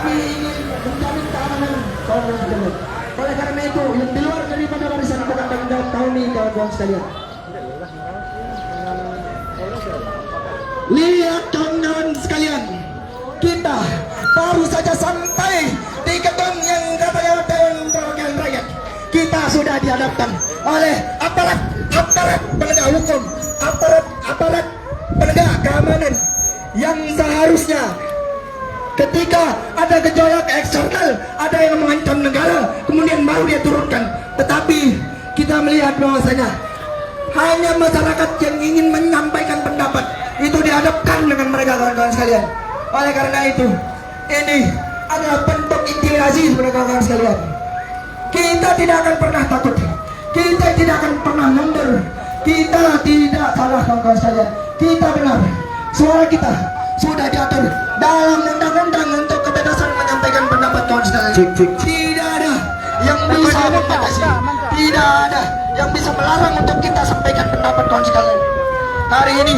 kami ingin menjamin keamanan kawan-kawan sekalian. Oleh karena itu, yang di luar daripada barisan bukan tanggung jawab kami kawan-kawan sekalian. Lihat kawan-kawan sekalian, kita baru saja sampai di gedung yang katanya Dewan Perwakilan Rakyat. Kita sudah dihadapkan oleh aparat penegak hukum, aparat penegak keamanan yang seharusnya ketika ada gejolak eksternal, ada yang mengancam negara, kemudian baru dia turunkan. Tetapi kita melihat bahwasanya hanya masyarakat yang ingin menyampaikan pendapat itu dihadapkan dengan mereka kawan-kawan sekalian. Oleh karena itu, ini adalah bentuk intimidasi kawan-kawan sekalian. Kita tidak akan pernah takut, kita tidak akan pernah mundur, kita tidak salah kawan-kawan sekalian. Kita benar, suara kita sudah diatur dalam undang-undang untuk kebebasan menyampaikan pendapat kawan sekalian. Tidak ada yang bisa membatasi, tidak ada yang bisa melarang untuk kita sampaikan pendapat kawan sekalian. Hari ini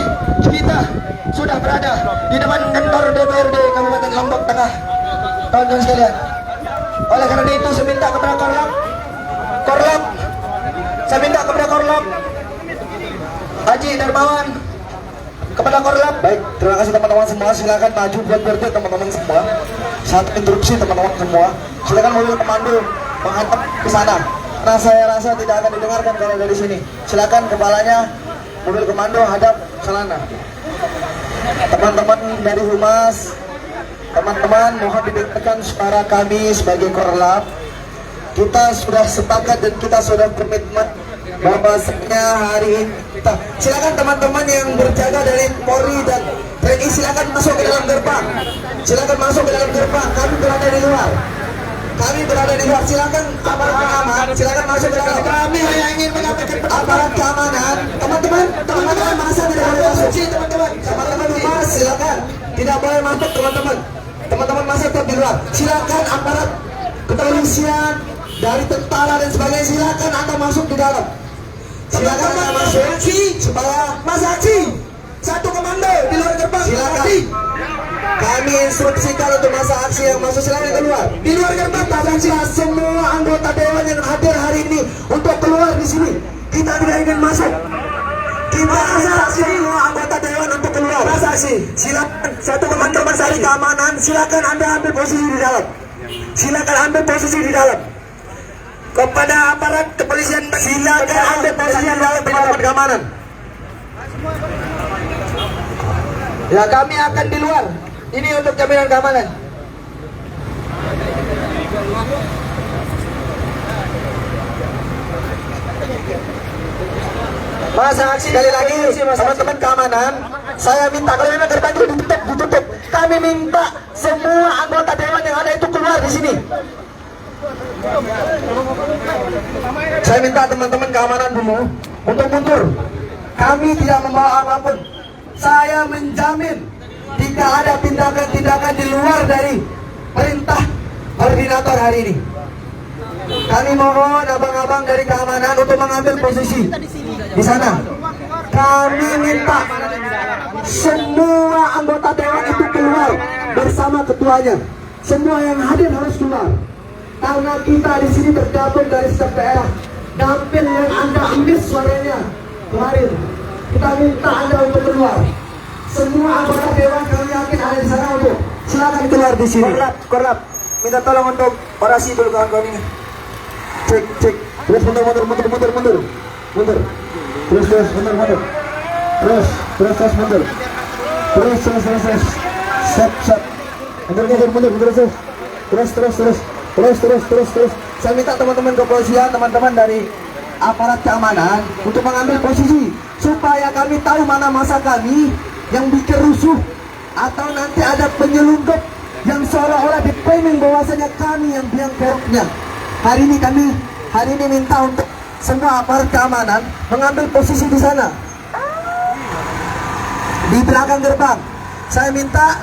kita sudah berada di depan kantor DPRD Kabupaten Lombok Tengah, kawan-kawan sekalian. Oleh karena itu saya minta kepada Korlap Haji Darmawan, kepada Korlap. Baik, terima kasih teman-teman semua. Silakan maju buat berdiri teman-teman semua. Satu instruksi teman-teman semua. Silakan mobil komando menghadap ke sana. Karena saya rasa tidak akan didengarkan kalau dari sini. Silakan kepalanya mobil komando hadap sana. Teman-teman dari Humas, teman-teman mohon didengarkan suara kami sebagai Korlap. Kita sudah sepakat dan kita sudah komitmen bahwasanya hari ini kita silakan teman-teman yang berjaga dari Polri dan TNI silakan masuk ke dalam gerbang. Silakan masuk ke dalam gerbang. Kami berada di luar. Silakan aparat keamanan. Silakan masuk ke dalam. Kami hanya ingin menyampaikan aparat keamanan. Teman-teman masa tidak boleh masuk. Teman-teman Humas silakan tidak boleh masuk teman-teman. Teman-teman masa tetap di luar. Silakan aparat kepolisian dari tentara dan sebagainya silakan Anda masuk di dalam. Silakan Anda masuk supaya Mas Haji satu komando di luar gerbang. Silakan. Kami instruksikan untuk masa aksi yang masuk silakan keluar. Di luar gerbang tak semua anggota dewan yang hadir hari ini untuk keluar di sini. Kita tidak ingin masuk. Kita semua anggota dewan untuk keluar. Masa aksi. Silakan satu komando dari keamanan. Silakan Anda ambil posisi di dalam. Silakan ambil posisi di dalam. Kepada aparat kepolisian silakan ambil posisi di dalam tempat keamanan. Ya kami akan di luar. Ini untuk jaminan keamanan. Masa aksi sekali lagi teman-teman keamanan, saya minta kalau memang gerbang itu ditutup. Kami minta semua anggota dewan yang ada itu keluar di sini. Saya minta teman-teman keamanan dulu untuk mundur. Kami tidak membawa apapun. Saya menjamin tidak ada tindakan-tindakan di luar dari perintah koordinator hari ini. Kami mohon abang-abang dari keamanan untuk mengambil posisi di sana. Kami minta semua anggota dewan itu keluar bersama ketuanya. Semua yang hadir harus keluar. Karena kita di sini tergabung dari setiap daerah. Dapil yang Anda ambil suaranya kemarin, kita minta Anda untuk keluar. Semua anggota dewan kami yakin ada di sana untuk silakan keluar di sini. Korlap, minta tolong untuk orasi dulu kawan-kawan ini. Cek. Terus mundur. Terus mundur. Terus mundur. Terus. Set. Mundur. Terus. Saya minta teman-teman kepolisian, teman-teman dari aparat keamanan untuk mengambil posisi supaya kami tahu mana masa kami yang bikin rusuh atau nanti ada penyelundup yang seolah-olah di-framing bahwasanya kami yang biang keroknya. Hari ini minta untuk semua aparat keamanan mengambil posisi di sana di belakang gerbang. Saya minta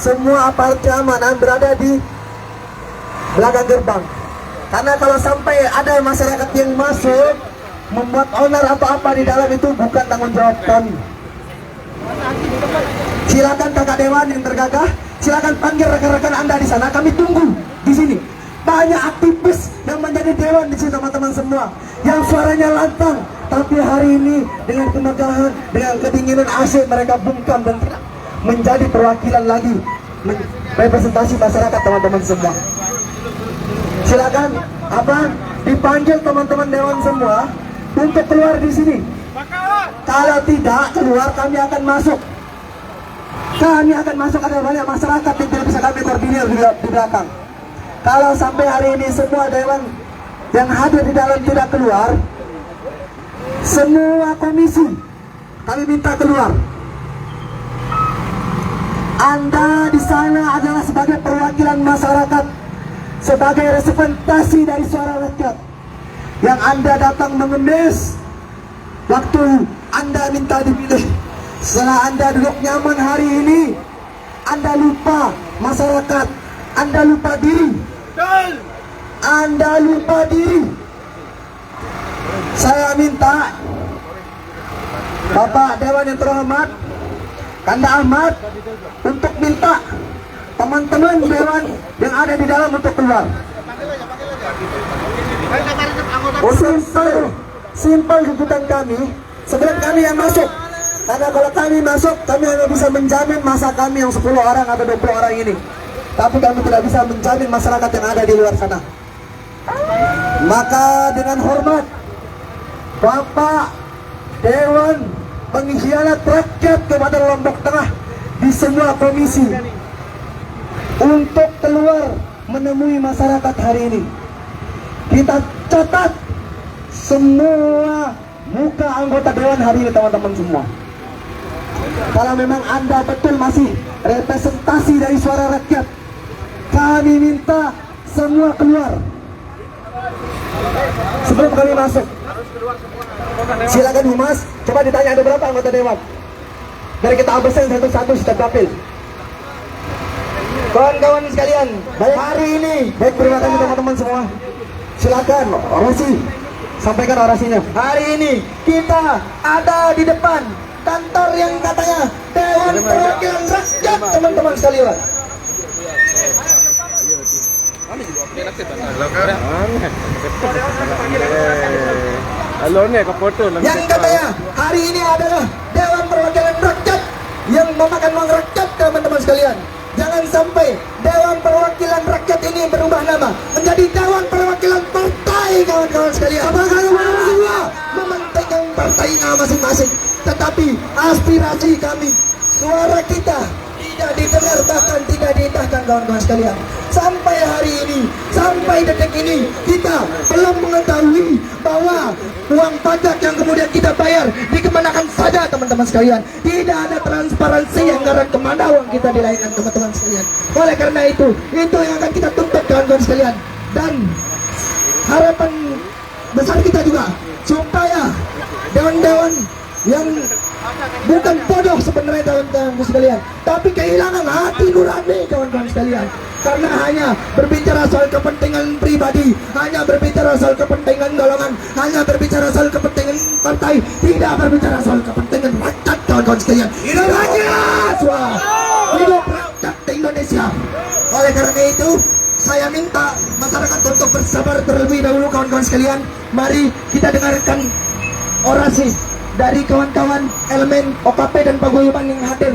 semua aparat keamanan berada di belakang gerbang. Karena kalau sampai ada masyarakat yang masuk membuat onar atau apa di dalam itu bukan tanggung jawab kami. Silakan kakak dewan yang tergagah, Silakan panggil rekan-rekan Anda di sana, kami tunggu di sini. Banyak aktivis yang menjadi dewan di sini teman-teman semua, yang suaranya lantang, tapi hari ini dengan kemegahan, dengan kedinginan AC mereka bungkam dan tidak menjadi perwakilan lagi representasi masyarakat teman-teman semua. Silakan abang dipanggil teman-teman dewan semua untuk keluar di sini. Kalau tidak keluar, kami akan masuk. Kami akan masuk, ada banyak masyarakat yang tidak bisa kami koordinir di belakang. Kalau sampai hari ini semua dewan yang hadir di dalam tidak keluar, semua komisi kami minta keluar. Anda di sana adalah sebagai perwakilan masyarakat, sebagai representasi dari suara rakyat, yang Anda datang mengemis waktu Anda minta dipilih. Setelah Anda duduk nyaman hari ini, Anda lupa masyarakat, Anda lupa diri. Anda lupa diri. Saya minta Bapak Dewan yang terhormat, Kanda Ahmad, untuk minta teman-teman dewan yang ada di dalam untuk keluar. Simpel tuntutan kami, sebelum kami yang masuk. Karena kalau kami masuk, kami hanya bisa menjamin masa kami yang 10 orang atau 20 orang ini. Tapi kami tidak bisa menjamin masyarakat yang ada di luar sana. Maka dengan hormat, Bapak Dewan Pengkhianat Rakyat kepada Lombok Tengah di semua komisi untuk keluar menemui masyarakat hari ini. Kita catat semua muka anggota Dewan hari ini teman-teman semua. Kalau memang Anda betul masih representasi dari suara rakyat, kami minta semua keluar sebelum kami masuk. Silakan Humas, coba ditanya ada berapa anggota Dewan, biar kita absen satu-satu setiap dapil. Kawan-kawan sekalian, baik hari ini, baik terima kasih teman-teman semua. Silakan orasi, sampaikan orasinya. Hari ini kita ada di depan kantor yang katanya Dewan Perwakilan Rakyat, teman-teman sekalian. Yang katanya hari ini adalah Dewan Perwakilan Rakyat yang memakan uang rakyat, teman-teman sekalian. Jangan sampai Dewan Perwakilan Rakyat ini berubah nama menjadi Dewan Perwakilan Partai, kawan-kawan sekalian. Apakah semua mementingkan partainya masing-masing, tetapi aspirasi kami, suara kita tidak didengar, bahkan tidak diindahkan, kawan-kawan sekalian. Sampai hari ini, sampai detik ini, kita belum mengetahui bahwa uang pajak yang kemudian kita bayar dikemanakan saja, teman-teman sekalian. Tidak ada transparansi anggaran kemana uang kita dilahirkan, teman-teman sekalian. Oleh karena itu yang akan kita tuntut, kawan-kawan sekalian. Dan harapan besar kita juga supaya dewan-dewan yang bukan bodoh sebenarnya, teman-teman sekalian, tapi kehilangan hati nurani, kawan-kawan sekalian, karena hanya berbicara soal kepentingan pribadi, hanya berbicara soal kepentingan golongan, hanya berbicara soal kepentingan partai, tidak berbicara soal kepentingan rakyat, kawan-kawan sekalian. Hidup rakyat, hidup rakyat Indonesia. Oleh karena itu saya minta masyarakat untuk bersabar terlebih dahulu, kawan-kawan sekalian. Mari kita dengarkan orasi dari kawan-kawan elemen OKP dan paguyuban yang hadir.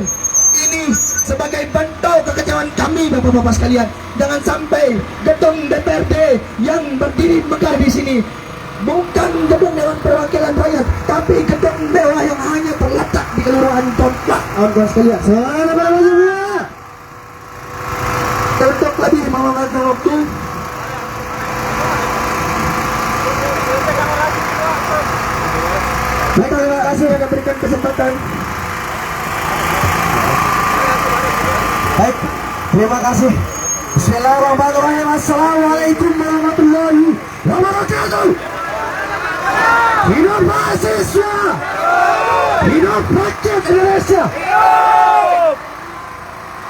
Ini sebagai bentuk kekecewaan kami, bapak-bapak sekalian. Jangan sampai gedung DPRD yang berdiri megah di sini bukan gedung Dewan Perwakilan Rakyat, tapi gedung dewa yang hanya terletak di Kelurahan Tompak, kawan-kawan sekalian. Selamat semua. Untuk lebih memakan waktu, baik, terima kasih yang memberikan kesempatan. Baik, terima kasih. Bismillahirrahmanirrahim. Assalamualaikum warahmatullahi wabarakatuh. Hidup mahasiswa, hidup rakyat Indonesia.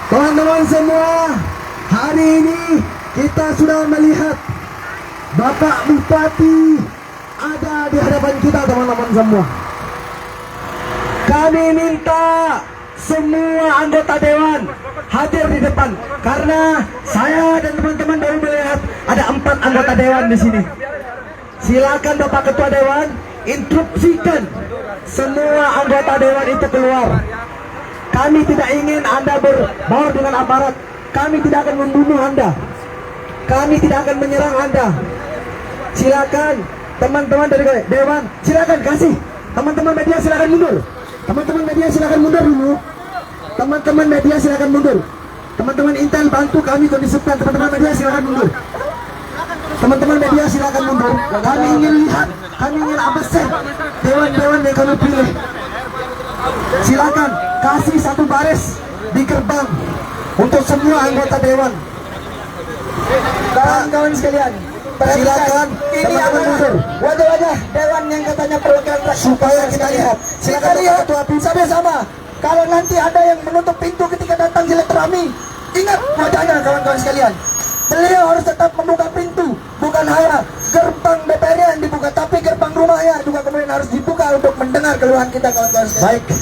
Teman-teman semua, hari ini kita sudah melihat Bapak Bupati ada di hadapan kita, teman-teman semua. Kami minta semua anggota dewan hadir di depan karena saya dan teman-teman baru melihat ada 4 anggota dewan di sini. Silakan Bapak Ketua Dewan instruksikan semua anggota dewan itu keluar. Kami tidak ingin Anda berbaur dengan aparat. Kami tidak akan membunuh Anda. Kami tidak akan menyerang Anda. Silakan teman-teman dari dewan, silakan kasih. Teman-teman media silakan mundur. Teman-teman media silakan mundur dulu. Teman-teman media silakan mundur. Teman-teman intel bantu kami kondisikan. Teman-teman media silakan mundur. Teman-teman media silakan mundur. Kami ingin lihat, kami ingin absen dewan-dewan yang kami pilih. Silakan kasih satu baris di gerbang untuk semua anggota dewan. Kawan-kawan sekalian, silakan teman-teman mundur. Wajah-wajah dewan yang katanya perwakilan rakyat supaya kita lihat. Silakan lihat sama-sama. Kalau nanti ada yang menutup pintu ketika datang silaturahmi, ingat wajahnya kawan-kawan sekalian. Beliau harus tetap membuka pintu, bukan hanya gerbang DPR yang dibuka, tapi gerbang rumahnya juga kemudian harus dibuka untuk mendengar keluhan kita kawan-kawan sekalian. Baik,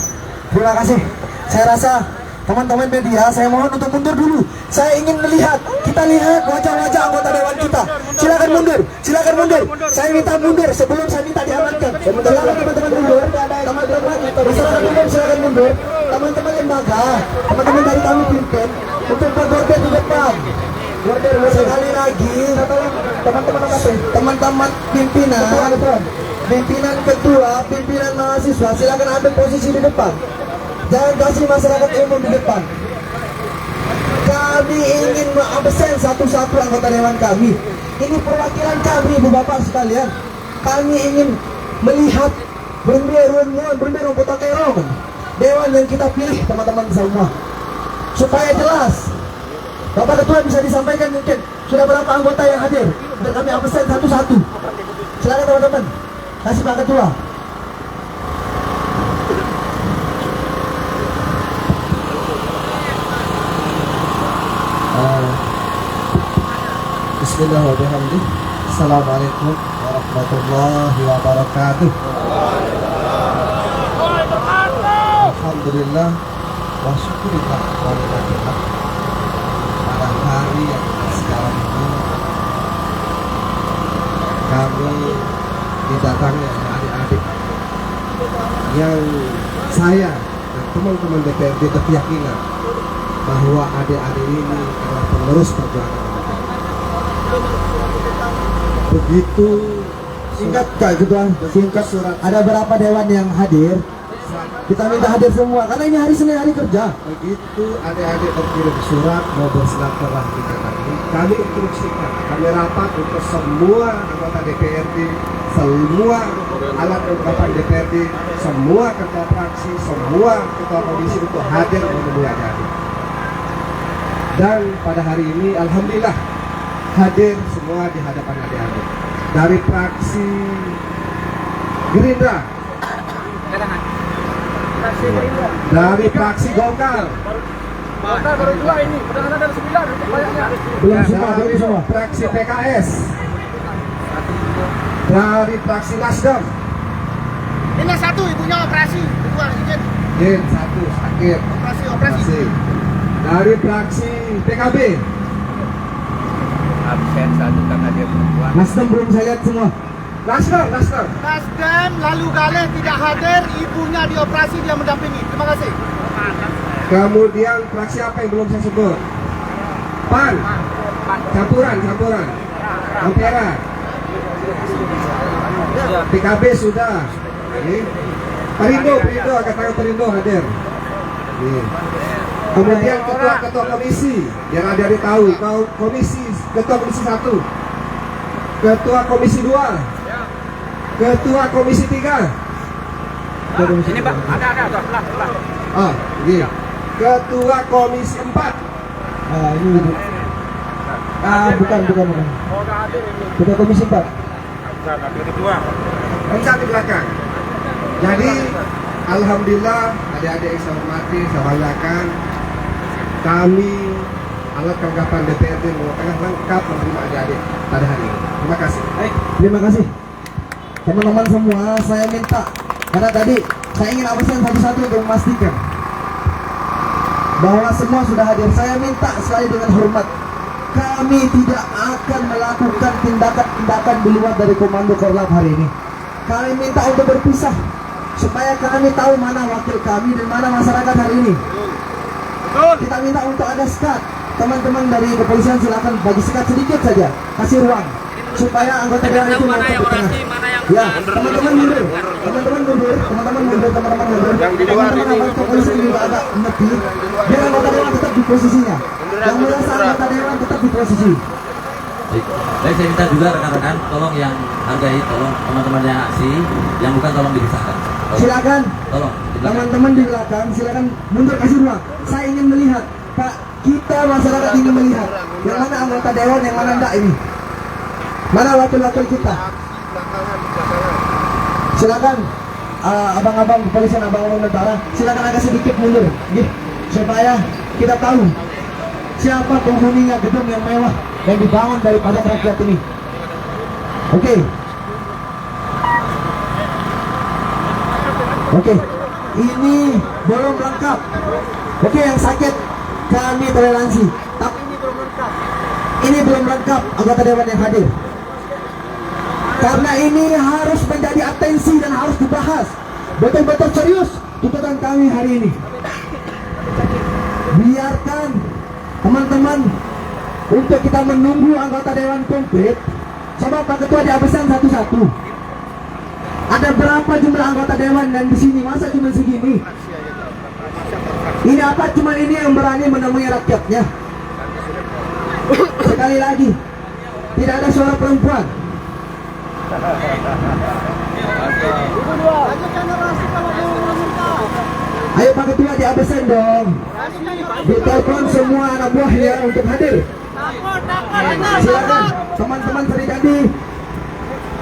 terima kasih. Saya rasa teman-teman media, saya mohon untuk mundur dulu. Saya ingin melihat, kita lihat wajah-wajah anggota dewan kita. Silakan mundur, silakan mundur. Saya minta mundur sebelum saya minta diamankan. Silakan teman-teman mundur. Teman-teman masyarakat umum silakan mundur. Teman-teman lembaga, teman-teman dari kami pimpin untuk bergorden di depan. Sekali lagi, teman-teman pimpinan ketua, pimpinan mahasiswa, silakan ambil posisi di depan. Jangan kasih masyarakat umum di depan. Kami ingin mengabsen satu-satu anggota dewan kami. Ini perwakilan kami, Ibu Bapak sekalian. Kami ingin melihat berumur kota terong dewan yang kita pilih, teman-teman semua, supaya jelas. Bapak Ketua bisa disampaikan mungkin sudah berapa anggota yang hadir, dan kami absen satu-satu. Silakan teman-teman, kasih Pak Ketua. Bismillahirrahmanirrahim. Assalamualaikum warahmatullahi wabarakatuh. Alhamdulillah wa syukurillah walhamdulillah. Pada hari yang sekarang ini kami didatangi oleh adik-adik yang saya dan teman-teman DPRD berkeyakinan bahwa adik-adik ini adalah penerus perjuangan. Begitu singkat Kak Ketua, singkat surat. Ada berapa dewan yang hadir? Kita minta hadir semua karena ini hari Senin, hari kerja. Begitu adik-adik berkirim surat mau bersilaturahmi kami instruksikan, kami rapat untuk semua anggota DPRD, semua alat kelengkapan DPRD, semua ketua fraksi, semua ketua komisi untuk hadir menemui adik-adik. Dan pada hari ini alhamdulillah hadir semua di hadapan adik-adik. Dari fraksi Gerindra, dari fraksi Golkar, baru 2 ini, padahal ada 9 banyaknya. belum semua, fraksi PKS, dari fraksi Nasdem. Ini satu ibunya operasi, ibu izin. Izin satu sakit. Operasi. Dari fraksi PKB. Absen satu karena dia perempuan. Nasdem belum saya lihat semua. Nasdem. Nasdem lalu Galeh tidak hadir, ibunya dioperasi, dia mendampingi. Terima kasih. Kemudian fraksi apa yang belum saya sebut? PAN. Campuran. Ampera. PKB sudah. Ini. Perindo, katakan Perindo hadir. Ini. Kemudian ketua komisi, biar adik-adik tahu, ketua komisi 1, ketua komisi 2, ketua komisi 3. Ini Pak, ada sebelah. Ah, ini. Ketua komisi 4. Ini. Bukan. Ketua komisi 4. Ketua. Enggak di belakang. Jadi, alhamdulillah adik-adik yang saya hormati, saya banggakan, kami alat kelengkapan DPRD tengah lengkap menerima adik-adik pada hari ini. Terima kasih. Baik, terima kasih. Teman-teman semua, saya minta karena tadi saya ingin absen satu-satu untuk memastikan bahwa semua sudah hadir. Saya minta sekali dengan hormat, kami tidak akan melakukan tindakan-tindakan di luar dari Komando Korlap hari ini. Kami minta untuk berpisah supaya kami tahu mana wakil kami dan mana masyarakat hari ini. Kita minta untuk ada sekat. Teman-teman dari kepolisian silakan bagi sekat sedikit saja, kasih ruang supaya anggota dewan itu mau ke tengah. Ya, teman-teman mundur, teman-teman mundur, teman-teman mundur, teman-teman mundur. Teman-teman abang kepolisian juga agak ngerti. Biar anggota dewan tetap di posisinya. Yang merasa anggota dewan tetap di posisi. Baik, saya minta juga rekan-rekan tolong yang hargai, tolong teman-temannya aksi yang bukan tolong dipisahkan. Silakan. Tolong. Teman-teman di belakang silakan mundur, kasih ruang. Saya ingin melihat, Pak, kita masyarakat ingin melihat yang mana anggota dewan, yang mana enggak ini. Mana wakil-wakil kita? Silakan, abang-abang kepolisian, abang-abang tentara, silakan agak sedikit mundur, gitu, supaya kita tahu siapa penghuninya gedung yang mewah yang dibangun daripada rakyat ini. Oke. Oke, ini belum lengkap. Oke, yang sakit kami toleransi. Tapi ini belum lengkap anggota dewan yang hadir. Karena ini harus menjadi atensi dan harus dibahas. Betul-betul serius tuntutan kami hari ini. Biarkan teman-teman untuk kita menunggu anggota dewan komplit. Coba Pak Ketua diabsen satu-satu. Ada berapa jumlah anggota dewan dan di sini masa cuma segini? Ini apa cuma ini yang berani menemui rakyatnya? Sekali lagi, tidak ada suara perempuan. Ayo Pak Ketua diabsen dong. Ditelepon semua anak buahnya untuk hadir. Silakan teman-teman Serikandi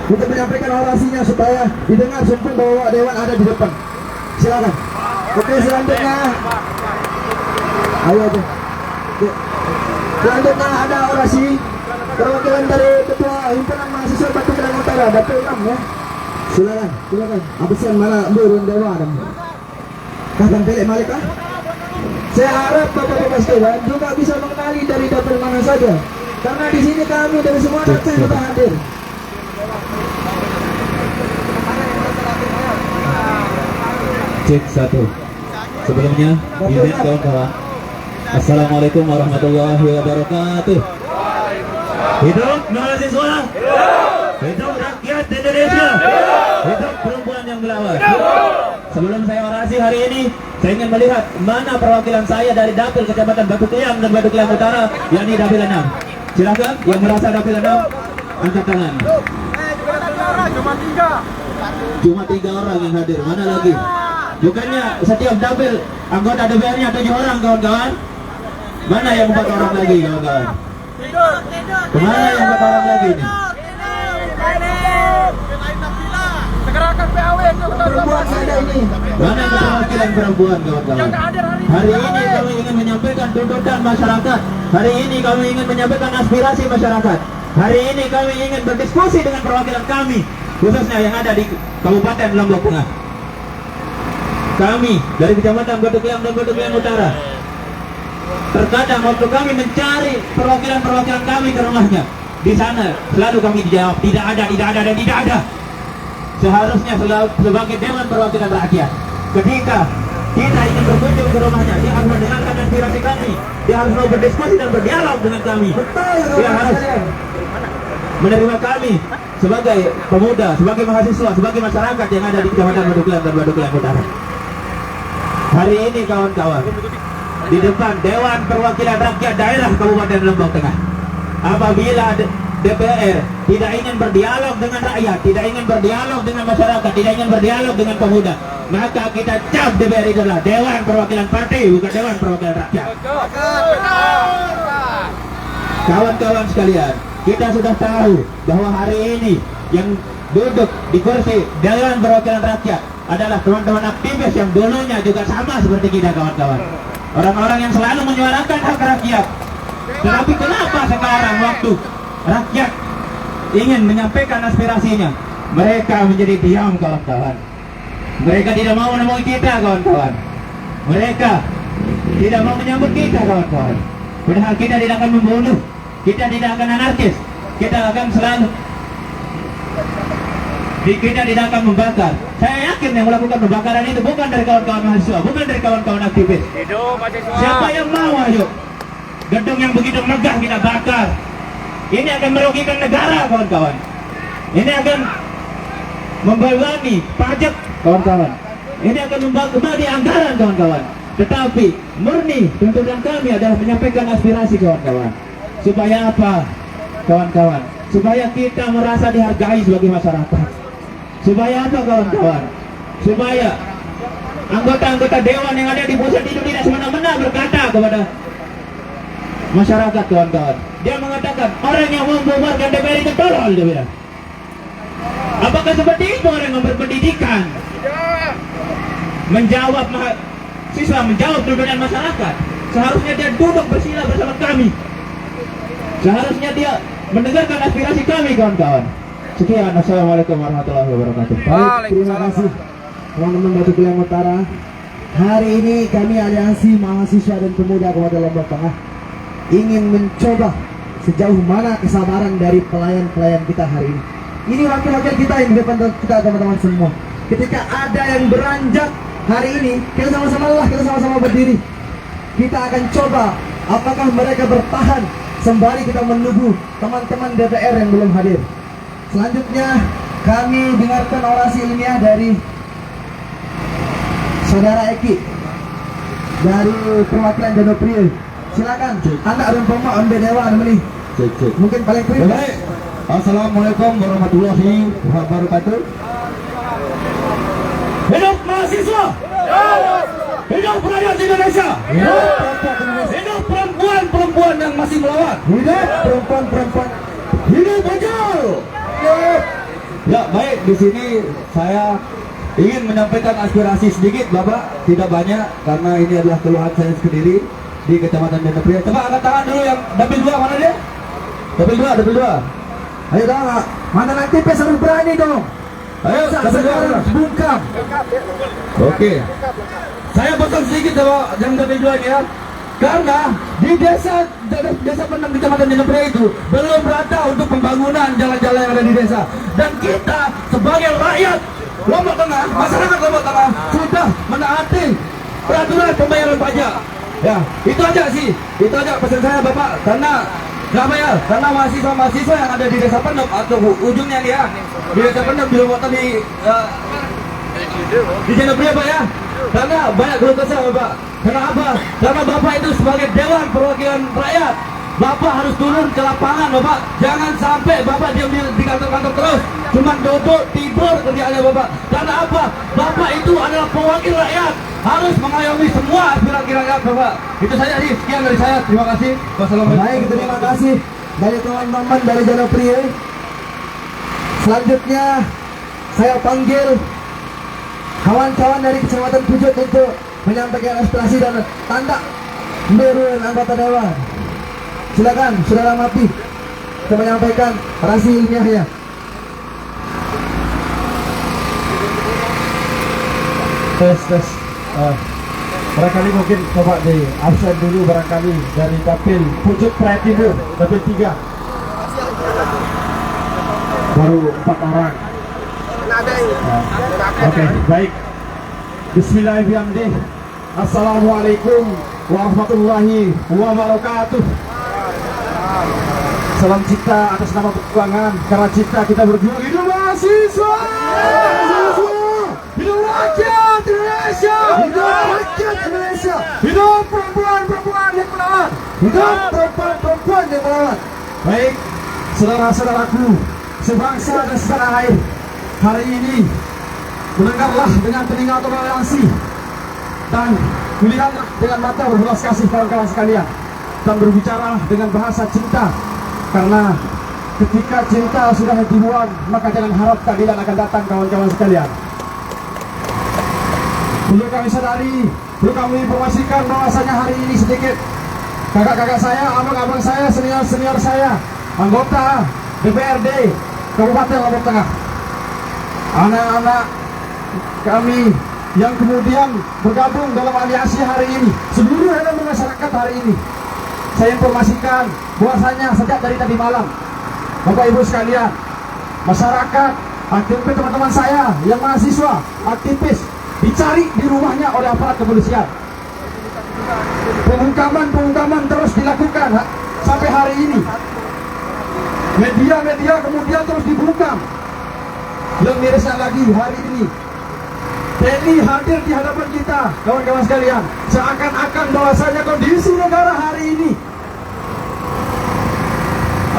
untuk menyampaikan orasinya supaya didengar sumpah bahwa dewan ada di depan. Silakan. Oke, selanjutnya. Ayo aja. Selanjutnya ada orasi perwakilan dari Ketua Himpunan Mahasiswa Batu Kedang Utara, Batu Enam ya. Silakan, silakan. Absen mana burung dewan? Kapan Pelek Malik kah? Saya harap Bapak-Bapak sekalian juga bisa mengenali dari dapur mana saja. Karena di sini kami dari semua dapur yang sudah hadir. Cek 1. Sebelumnya, unit kawan-kawan. Assalamualaikum warahmatullahi wabarakatuh. Hidup mahasiswa. Hidup rakyat Indonesia. Hidup perempuan yang melawan. Sebelum saya orasi hari ini, saya ingin melihat mana perwakilan saya dari dapil Kecamatan Batu Kliang dan Batu Kliang Utara, yakni dapil 6. Silakan yang merasa dapil 6 angkat tangan. Cuma 3 orang yang hadir. Mana lagi? Bukannya setiap dapil anggota DPR-nya 7 orang kawan-kawan? Mana yang 4 orang lagi kawan-kawan? Kemana yang 4 orang lagi nih? Perempuan ada ini. Mana keterwakilan perempuan kawan-kawan? Hari ini kami ingin menyampaikan tuntutan masyarakat. Hari ini kami ingin menyampaikan aspirasi masyarakat. Hari ini kami ingin berdiskusi dengan perwakilan kami, khususnya yang ada di Kabupaten Lombok Tengah. Kami dari Kecamatan Batu Kliang dan Batu Kliang Utara, terkadang waktu kami mencari perwakilan kami ke rumahnya, di sana selalu kami dijawab tidak ada dan tidak ada. Seharusnya sebagai Dewan Perwakilan Rakyat, ketika kita ingin berkunjung ke rumahnya, dia harus mendengarkan aspirasi kami, dia harus mau berdiskusi dan berdialog dengan kami. Dia harus menerima kami sebagai pemuda, sebagai mahasiswa, sebagai masyarakat yang ada di Kecamatan Batu Kliang dan Batu Kliang Utara. Hari ini kawan-kawan, di depan Dewan Perwakilan Rakyat Daerah Kabupaten Lombok Tengah, apabila DPR tidak ingin berdialog dengan rakyat, tidak ingin berdialog dengan masyarakat, tidak ingin berdialog dengan pemuda, maka kita cap DPR itu adalah Dewan Perwakilan Partai, bukan Dewan Perwakilan Rakyat. Kawan-kawan sekalian, kita sudah tahu bahwa hari ini yang duduk di kursi Dewan Perwakilan Rakyat adalah teman-teman aktivis yang dulunya juga sama seperti kita kawan-kawan. Orang-orang yang selalu menyuarakan hak rakyat. Tetapi kenapa sekarang waktu rakyat ingin menyampaikan aspirasinya, mereka menjadi diam kawan-kawan. Mereka tidak mau menemui kita kawan-kawan. Mereka tidak mau menyambut kita kawan-kawan. Padahal kita tidak akan membunuh, kita tidak akan anarkis, kita akan selalu kita tidak akan membakar. Saya yakin yang melakukan pembakaran itu bukan dari kawan-kawan mahasiswa, bukan dari kawan-kawan aktivis. Hidup mahasiswa. Siapa yang mau, ayo? Gedung yang begitu megah kita bakar. Ini akan merugikan negara, kawan-kawan. Ini akan membebani pajak, kawan-kawan. Ini akan membebani anggaran, kawan-kawan. Tetapi murni tuntutan kami adalah menyampaikan aspirasi, kawan-kawan. Supaya apa, kawan-kawan? Supaya kita merasa dihargai sebagai masyarakat. Supaya apa, kawan-kawan? Supaya anggota-anggota dewan yang ada di pusat itu tidak semena-mena berkata kepada masyarakat, kawan-kawan. Dia mengatakan orang yang membubarkan DPR itu tolol, dia bilang. Apakah seperti itu orang yang berpendidikan? Menjawab mahasiswa, menjawab tuntutan masyarakat. Seharusnya dia duduk bersila bersama kami. Seharusnya dia mendengarkan aspirasi kami, kawan-kawan. Sekian, assalamualaikum warahmatullahi wabarakatuh. Baik, terima kasih teman-teman Batu Keliang Utara. Hari ini kami aliansi mahasiswa dan pemuda Kabupaten Lombok Tengah ingin mencoba sejauh mana kesabaran dari pelayan-pelayan kita hari ini. Ini wakil-wakil kita yang di depan kita, teman-teman semua. Ketika ada yang beranjak hari ini, kita sama-sama lelah, kita sama-sama berdiri. Kita akan coba apakah mereka bertahan sembari kita menunggu teman-teman DPR yang belum hadir. Selanjutnya kami dengarkan orasi ilmiah dari Saudara Eki dari perwakilan Janopriya. Silakan, anak dan pemak ambil dewan ini. Mungkin paling kering. Baik. Assalamualaikum warahmatullahi wabarakatuh. Hidup mahasiswa! Hidup rakyat Indonesia! Hidup perempuan-perempuan yang masih melawan! Hidup perempuan-perempuan. Hidup Bajul! Ya, baik, di sini saya ingin menyampaikan aspirasi sedikit, Bapak, tidak banyak karena ini adalah keluhan saya sendiri di Kecamatan Janopriya. Coba angkat tangan dulu yang dapil 2, mana dia? Dapil 2. Ayo dah, mana nanti pes harus berani dong. Ayo, dapil 2. Sekarang bungkam. Oke. Saya pesan sedikit yang dapil 2 ini ya. Karena di desa Pendam Kecamatan Janopriya itu belum rata untuk pembangunan jalan-jalan yang ada di desa. Dan kita sebagai rakyat Lombok Tengah, masyarakat Lombok Tengah sudah menaati peraturan pembayaran pajak. Ya, itu aja sih. Itu aja pesan saya, Bapak. Karena karena mahasiswa-mahasiswa yang ada di desa Pendam atau ujungnya nih ya, di desa Pendam di Lombok Tengah di Janopriya, Pak ya. Karena banyak keluh kesah, Bapak. Kenapa? Karena Bapak itu sebagai Dewan Perwakilan Rakyat, Bapak harus turun ke lapangan, Bapak. Jangan sampai Bapak diam di kantor-kantor terus, cuma duduk tidur kerjaannya, Bapak. Karena apa? Bapak itu adalah pewakil rakyat, harus mengayomi semua aspirasi rakyat, Bapak. Itu saja sih, sekian dari saya. Terima kasih. Wassalamualaikum. Baik, terima kasih dari teman-teman dari Janopriya. Selanjutnya saya panggil kawan-kawan dari Kecamatan Pujut untuk menyampaikan aspirasi dan tanda menurun anggota dewan. Silakan, Saudara Mapi, untuk menyampaikan orasi ilmiahnya. Tes. Barangkali mungkin coba di absen dulu barangkali dari dapil Pucuk Praia Timur, dapil 3. Baru 4 orang. Oke, baik. Bismillahirrahmanirrahim. Assalamualaikum warahmatullahi wabarakatuh. Salam cinta atas nama perjuangan. Karena cinta kita berjuang. Hidup mahasiswa! Hidup rakyat Indonesia! Hidup rakyat Indonesia! Hidup perempuan-perempuan yang melawan! Hidup perempuan-perempuan yang melawan! Baik, saudara-saudaraku, sebangsa dan setanah air, hari ini mendengarlah dengan telinga toleransi dan melihatlah dengan mata berbelas kasih kawan-kawan sekalian, dan berbicara dengan bahasa cinta. Karena ketika cinta sudah dibuang, maka jangan harap keadilan akan datang, kawan-kawan sekalian. Perlu kami sadari, perlu kami informasikan bahwasanya hari ini sedikit kakak-kakak saya, abang-abang saya, senior-senior saya, anggota DPRD Kabupaten Lombok Tengah, anak-anak kami yang kemudian bergabung dalam aliansi hari ini, seluruh elemen masyarakat hari ini. Saya informasikan bahwasanya sejak dari tadi malam, Bapak Ibu sekalian, masyarakat, aktivis teman-teman saya yang mahasiswa, aktivis dicari di rumahnya oleh aparat kepolisian. Pengungkaman terus dilakukan sampai hari ini. Media kemudian terus dibungkam. Yang mirisnya lagi hari ini, TNI hadir di hadapan kita, kawan-kawan sekalian, seakan-akan bahwasanya kondisi negara hari ini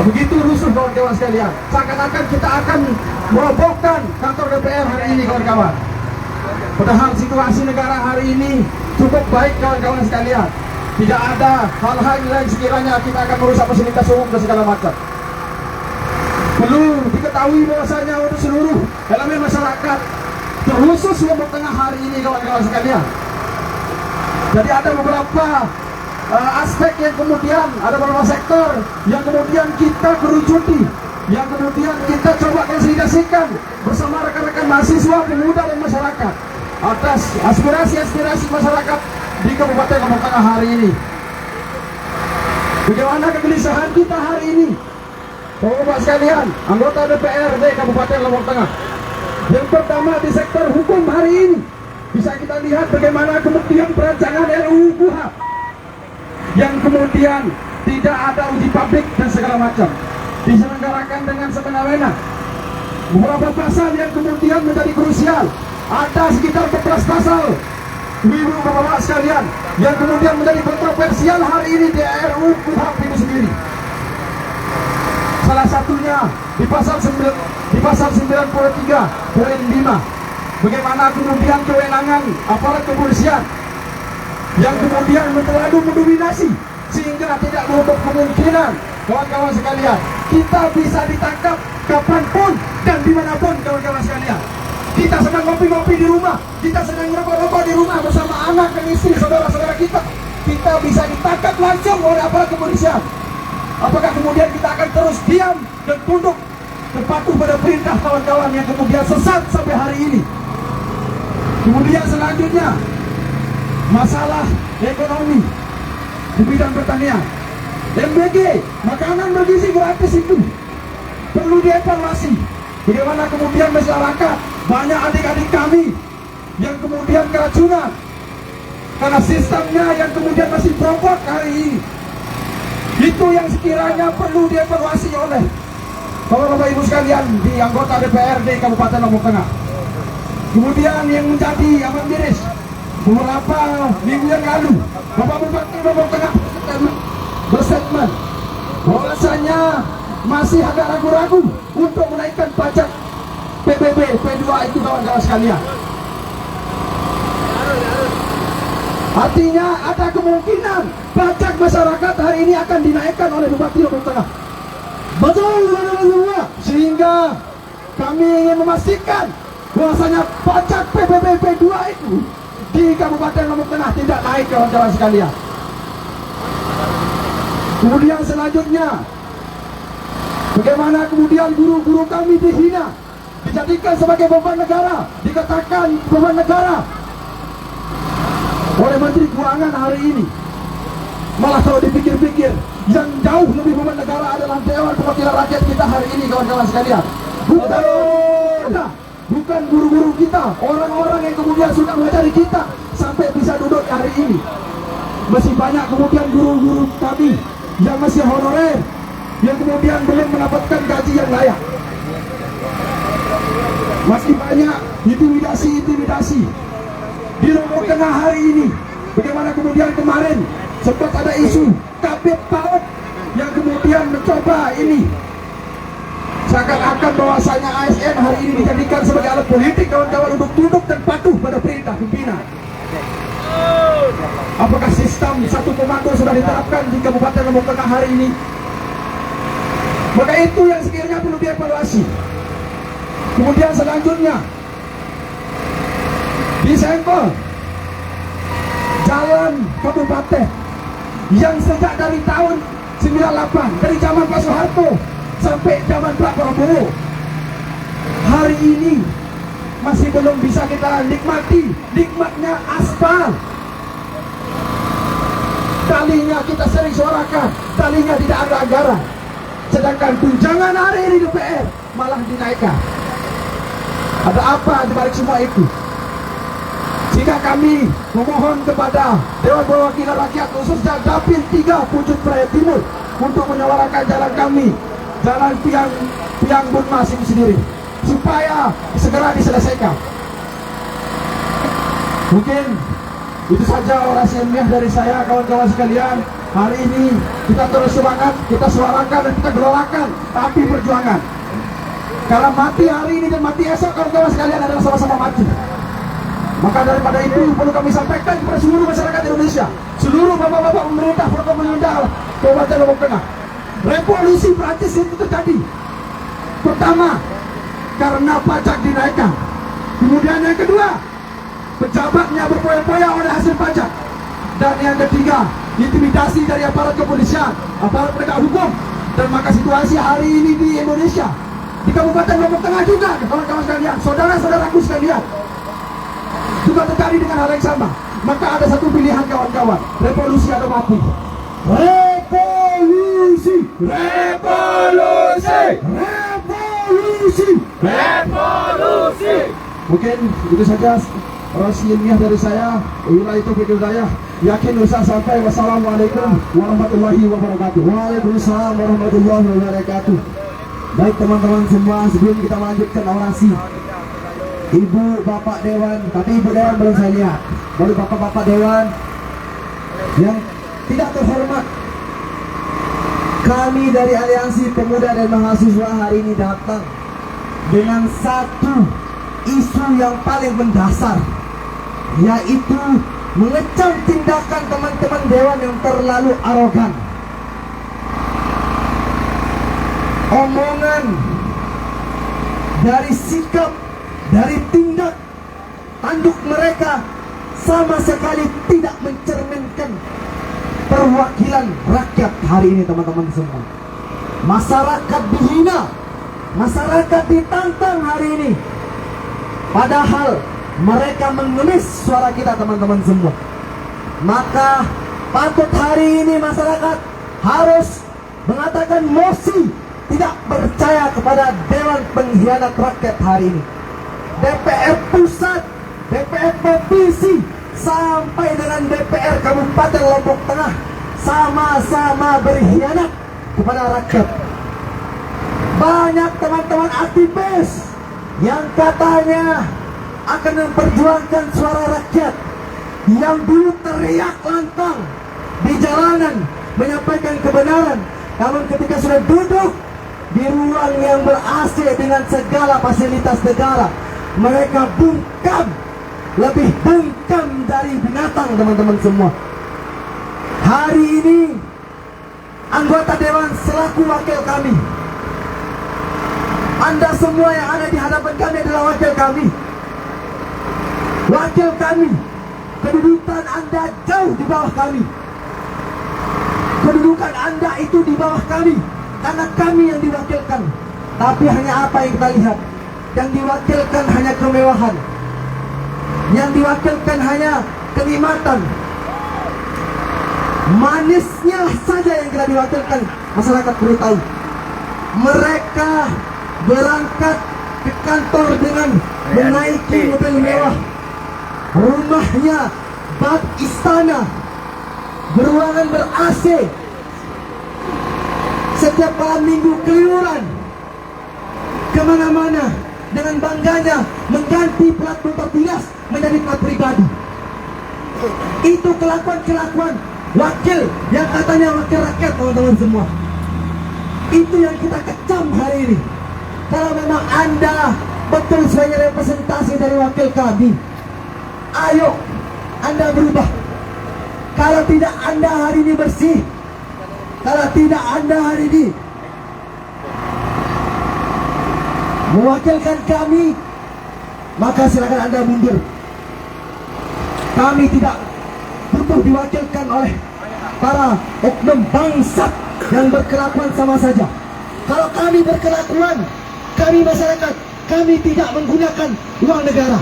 begitu rusuh, kawan-kawan sekalian. Seakan-akan kita akan merobohkan kantor DPR hari ini, kawan-kawan. Padahal situasi negara hari ini cukup baik, kawan-kawan sekalian. Tidak ada hal-hal lain sekiranya kita akan merusak fasilitas umum dan segala macam. Perlu diketahui bahwasanya untuk seluruh elemen masyarakat, terkhusus Lombok Tengah hari ini, kawan-kawan sekalian. Jadi ada beberapa aspek yang kemudian, ada beberapa sektor yang kemudian kita kerucuti, yang kemudian kita coba konsolidasikan bersama rekan-rekan mahasiswa, pemuda dan masyarakat atas aspirasi masyarakat di Kabupaten Lombok Tengah hari ini. Bagaimana kegelisahan kita hari ini, Bapak sekalian, anggota DPRD Kabupaten Lombok Tengah. Yang pertama di sektor hukum hari ini, bisa kita lihat bagaimana kemudian perancangan RUU KUHP yang kemudian tidak ada uji publik dan segala macam, diselenggarakan dengan semena-mena. Beberapa pasal yang kemudian menjadi krusial, ada sekitar 14 pasal, Ibu Bapak sekalian, yang kemudian menjadi kontroversial hari ini di RUU KUHP itu sendiri. Salah satunya di pasal 93.5, bagaimana kemudian kewenangan aparat kepolisian yang kemudian terlalu mendominasi sehingga tidak menutup kemungkinan, kawan-kawan sekalian, kita bisa ditangkap kapanpun dan dimanapun, kawan-kawan sekalian. Kita sedang ngopi-ngopi di rumah, kita sedang ngerokok-rokok di rumah bersama anak dan istri, saudara-saudara kita bisa ditangkap langsung oleh aparat kepolisian. Apakah kemudian kita akan terus diam dan tunduk dan patuh pada perintah kawan-kawan yang kemudian sesat sampai hari ini? Kemudian selanjutnya, masalah ekonomi di bidang pertanian. MBG, makanan bergizi gratis itu perlu dievaluasi. Bagaimana kemudian masyarakat, banyak adik-adik kami yang kemudian keracunan karena sistemnya yang kemudian masih propot hari ini. Itu yang sekiranya perlu dievaluasi oleh Bapak Ibu sekalian di anggota DPRD Kabupaten Lombok Tengah. Kemudian yang menjadi amat miris, beberapa minggu yang lalu Bapak Bupati Lombok Tengah berstatement bahwasanya masih agak ragu-ragu untuk menaikkan pajak PBB P2 itu, kawan-kawan sekalian. Artinya ada kemungkinan pajak masyarakat hari ini akan dinaikkan oleh Bupati Lombok Tengah. Betul, teman-teman. Sehingga kami ingin memastikan bahwasanya pajak PBB P2 itu di Kabupaten Lombok Tengah tidak naik, kawan-kawan sekalian. Kemudian selanjutnya, bagaimana kemudian guru-guru kami dihina, dijadikan sebagai beban negara, dikatakan beban negara oleh Menteri Keuangan hari ini. Malah kalau dipikir-pikir, yang jauh lebih beban negara adalah Dewan Perwakilan Rakyat kita hari ini, kawan-kawan sekalian. Bukan guru-guru kita, orang-orang yang kemudian sudah mengajari kita sampai bisa duduk hari ini. Masih banyak kemudian guru-guru kami yang masih honorer, yang kemudian belum mendapatkan gaji yang layak. Masih banyak intimidasi di Lombok Tengah hari ini. Bagaimana kemudian kemarin sempat ada isu Kabit PAUD yang kemudian mencoba ini seakan-akan bahwasanya ASN hari ini dijadikan sebagai alat politik, kawan-kawan, untuk tunduk dan patuh pada perintah pimpinan. Apakah sistem satu komando sudah diterapkan di Kabupaten Lombok Tengah hari ini? Maka itu yang sekiranya perlu dievaluasi. Kemudian selanjutnya, di Senggol, jalan kabupaten yang sejak dari tahun 98, dari zaman Pak Soeharto sampai zaman Pak Prabowo, hari ini masih belum bisa kita nikmati nikmatnya aspal. Talinya kita sering suarakan, talinya tidak ada anggaran. Sedangkan tunjangan hari ini DPR malah dinaikkan. Ada apa di balik semua itu? Jika kami memohon kepada Dewan Perwakilan Rakyat khususnya Dapil 3 Pucuk Praya Timur untuk menyuarakan jalan kami, jalan Piang Bunmas ini sendiri, supaya segera diselesaikan. Mungkin itu saja orasi ilmiah dari saya, kawan-kawan sekalian. Hari ini kita terus semangat, kita suarakan dan kita gelolakan api perjuangan. Karena mati hari ini dan mati esok, kawan-kawan sekalian, adalah sama-sama mati. Maka daripada itu perlu kami sampaikan kepada seluruh masyarakat Indonesia, seluruh bapak-bapak pemerintah pemerintah Kabupaten Lombok Tengah. Revolusi Prancis itu terjadi pertama karena pajak dinaikkan. Kemudian yang kedua, pejabatnya berpoya-poya oleh hasil pajak. Dan yang ketiga, intimidasi dari aparat kepolisian, aparat penegak hukum. Dan maka situasi hari ini di Indonesia, di Kabupaten Lombok Tengah juga, kawan-kawan sekalian, saudara-saudaraku sekalian, juga terjadi dengan hal yang sama. Maka ada satu pilihan, kawan-kawan, revolusi atau mati. Revolusi, revolusi, revolusi, revolusi. Mungkin itu saja orasi ilmiah dari saya. Wabillahi taufiq wal hidayah. Yakin bisa sampai. Wassalamualaikum warahmatullahi wabarakatuh. Waalaikumsalam warahmatullahi wabarakatuh. Baik teman-teman semua, sebelum kita melanjutkan orasi, Ibu Bapak Dewan, tapi Ibu Dewan belum saya lihat. Baru Bapak-Bapak Dewan yang tidak terhormat, kami dari Aliansi Pemuda dan Mahasiswa hari ini datang dengan satu isu yang paling mendasar, yaitu mengecam tindakan teman-teman Dewan yang terlalu arogan. Omongan, dari sikap, dari tindak tanduk mereka sama sekali tidak mencerminkan perwakilan rakyat hari ini, teman-teman semua. Masyarakat dihina, masyarakat ditantang hari ini, padahal mereka mengemis suara kita, teman-teman semua. Maka patut hari ini masyarakat harus mengatakan mosi tidak percaya kepada Dewan Pengkhianat Rakyat hari ini. DPR pusat, DPR provinsi, sampai dengan DPR Kabupaten Lombok Tengah sama-sama berkhianat kepada rakyat. Banyak teman-teman aktivis yang katanya akan memperjuangkan suara rakyat, yang dulu teriak lantang di jalanan menyampaikan kebenaran, namun ketika sudah duduk di ruang yang ber-AC dengan segala fasilitas negara, mereka bungkam, lebih bungkam dari binatang, teman-teman semua. Hari ini anggota Dewan selaku wakil kami, Anda semua yang ada di hadapan kami adalah wakil kami. Wakil kami, kedudukan Anda jauh di bawah kami. Kedudukan Anda itu di bawah kami, karena kami yang diwakilkan. Tapi hanya apa yang kita lihat? Yang diwakilkan hanya kemewahan, yang diwakilkan hanya kenikmatan, manisnya saja yang kita diwakilkan. Masyarakat perlu tahu, mereka berangkat ke kantor dengan menaiki mobil mewah, rumahnya bak istana, beruangan ber-AC, setiap malam minggu keliuran kemana-mana, dengan bangganya mengganti plat motor dinas menjadi plat pribadi. Itu kelakuan-kelakuan wakil yang katanya wakil rakyat, teman-teman semua. Itu yang kita kecam hari ini. Kalau memang Anda betul sebagai representasi dari wakil kami, ayo Anda berubah. Kalau tidak Anda hari ini bersih, kalau tidak Anda hari ini mewakilkan kami, maka silakan Anda mundur. Kami tidak butuh diwakilkan oleh para oknum bangsat yang berkelakuan sama saja. Kalau kami berkelakuan, kami masyarakat kami tidak menggunakan uang negara.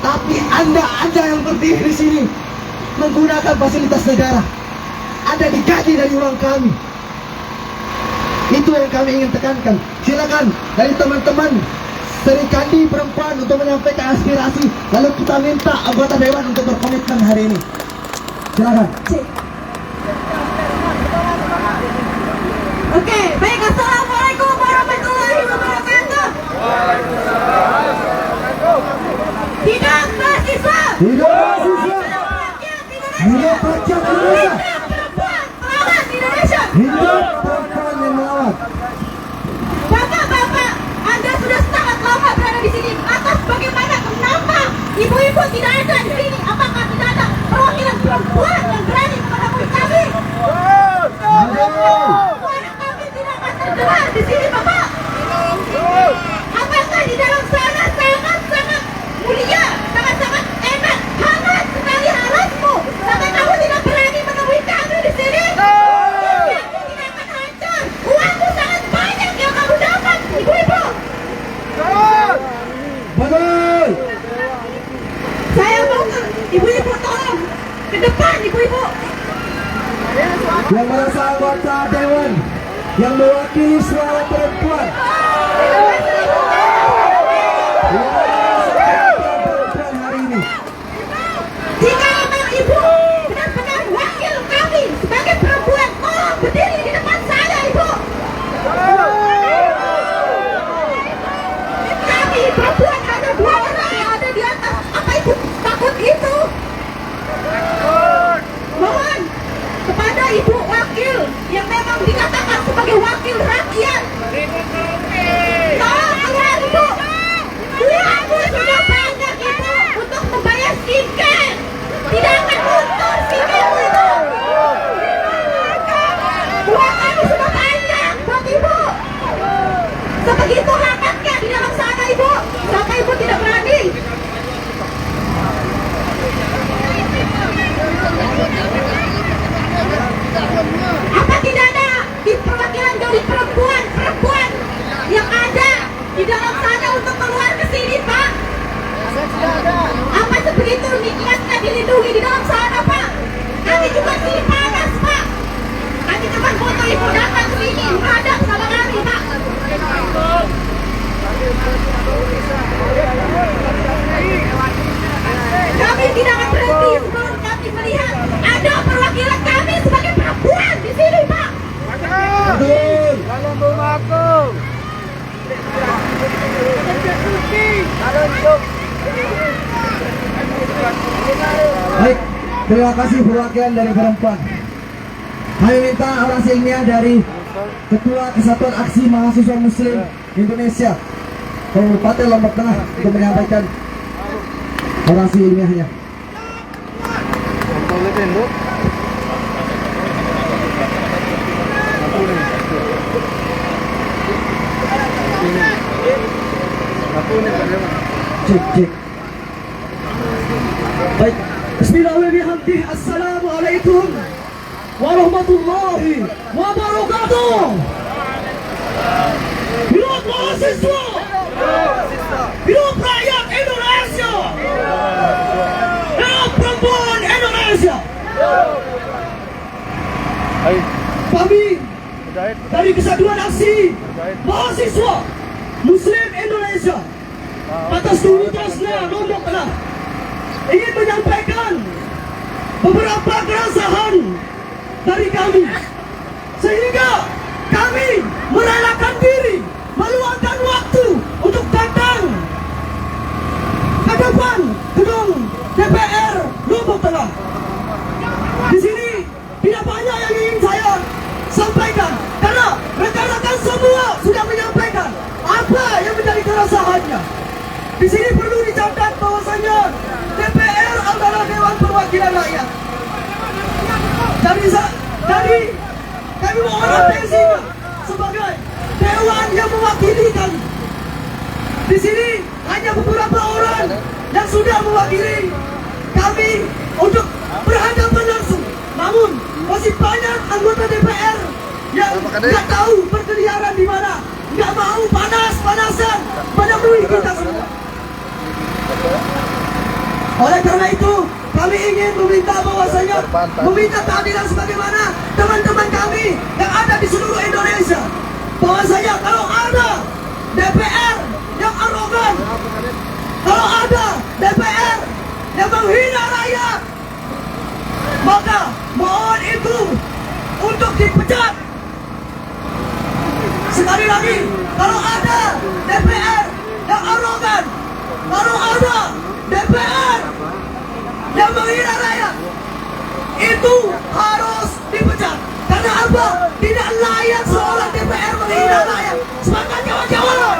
Tapi Anda yang berdiri di sini menggunakan fasilitas negara. Anda digaji dari uang kami. Itu yang kami ingin tekankan. Silakan dari teman-teman Serikandi Perempuan untuk menyampaikan aspirasi. Lalu kita minta anggota dewan untuk berkomitmen hari ini. Silakan. Oke, baik. Assalamualaikum warahmatullahi wabarakatuh. Hidup mahasiswa. Hidup mahasiswa. Hidup rakyat Indonesia. Hidup perempuan melawan Indonesia. Hidup perempuan yang melawan. Bapak-bapak, Anda sudah sangat lama berada di sini. Atas bagaimana kenapa ibu-ibu tidak ada di sini? Apakah tidak ada perwakilan perempuan yang berani menemui kami? Suara kami tidak akan terdengar di sini, Bapak. Apakah di dalam sana sangat-sangat mulia, sangat-sangat enak, hangat sekali alasmu, sampai kamu tidak berani menemui kami di sini? Dunia tidak akan hancur. Uangmu sangat banyak yang kamu dapat, ibu-ibu. Betul. Saya mau ibu-ibu tolong ke depan, ibu-ibu. Yang merasa anggota dewan yang mewakili suara perempuan. Perempuan hari ini. Jika memang ibu benar-benar wakil kami sebagai perempuan, tolong berdiri di depan saya, ibu. Kami perempuan ada 2 orang yang ada di atas. Apa ibu takut itu? Mohon kepada ibu wakil yang memang dikatakan sebagai wakil rakyat. Tolong keluar, ibu. Uangmu sudah banyak, ibu, untuk membayar tiket. Tidak akan luntur tiketmu itu. Uang kami sudah banyak buat ibu. Sebegitu hangatnya di dalam sana, ibu, sampai ibu tidak berani. Apa tidak ada di perwakilan dari perempuan yang ada di dalam sana untuk keluar ke sini, Pak? Apa sebegitu nikmatnya dilindungi di dalam sana, Pak? Kami juga sini panas, Pak. Kami cuma butuh ibu datang ke sini menghadap sama kami, Pak. Kami tidak akan berhenti sebelum kami melihat ada perwakilan kami sebagai perempuan di sini, Pak. Betul. Baik, terima kasih perwakilan dari perempuan. Kami minta orasi ilmiah dari Ketua Kesatuan Aksi Mahasiswa Muslim Indonesia Kabupaten Lombok Tengah untuk menyampaikan orasi ilmiahnya. Cek. Baik. Bismillahirrahmanirrahim. Assalamualaikum warahmatullahi wabarakatuh. Hidup mahasiswa. Hidup rakyat Indonesia. Hidup perempuan Indonesia. Kami dari Kesatuan Aksi Mahasiswa Muslim Indonesia atas tuntutannya Lombok Tengah ingin menyampaikan beberapa keresahan dari kami, sehingga kami merelakan diri, meluangkan waktu untuk datang ke depan gedung DPR Lombok Tengah. Di sini tidak banyak yang ingin saya sampaikan karena rekan-rekan semua sudah menyampaikan apa yang menjadi keresahannya. Di sini perlu dicatat bahwasanya DPR adalah Dewan Perwakilan Rakyat. Jadi kami mohon atensinya sebagai dewan yang mewakili kami. Di sini hanya beberapa orang yang sudah mewakili kami untuk berhadapan langsung. Namun masih banyak anggota DPR yang nggak tahu berkeliaran di mana, nggak mau panas-panasan menemui kita semua. Oleh karena itu, kami ingin meminta bahwasanya meminta keadilan sebagaimana teman-teman kami yang ada di seluruh Indonesia. Bahwasanya kalau ada DPR yang arogan, kalau ada DPR yang menghina rakyat, maka mohon itu untuk dipecat. Sekali lagi, kalau ada DPR yang arogan, kalau ada DPR yang menghina rakyat, itu harus dipecat. Karena apa? Tidak layak seorang DPR menghina rakyat. Sepakat kawan-kawan?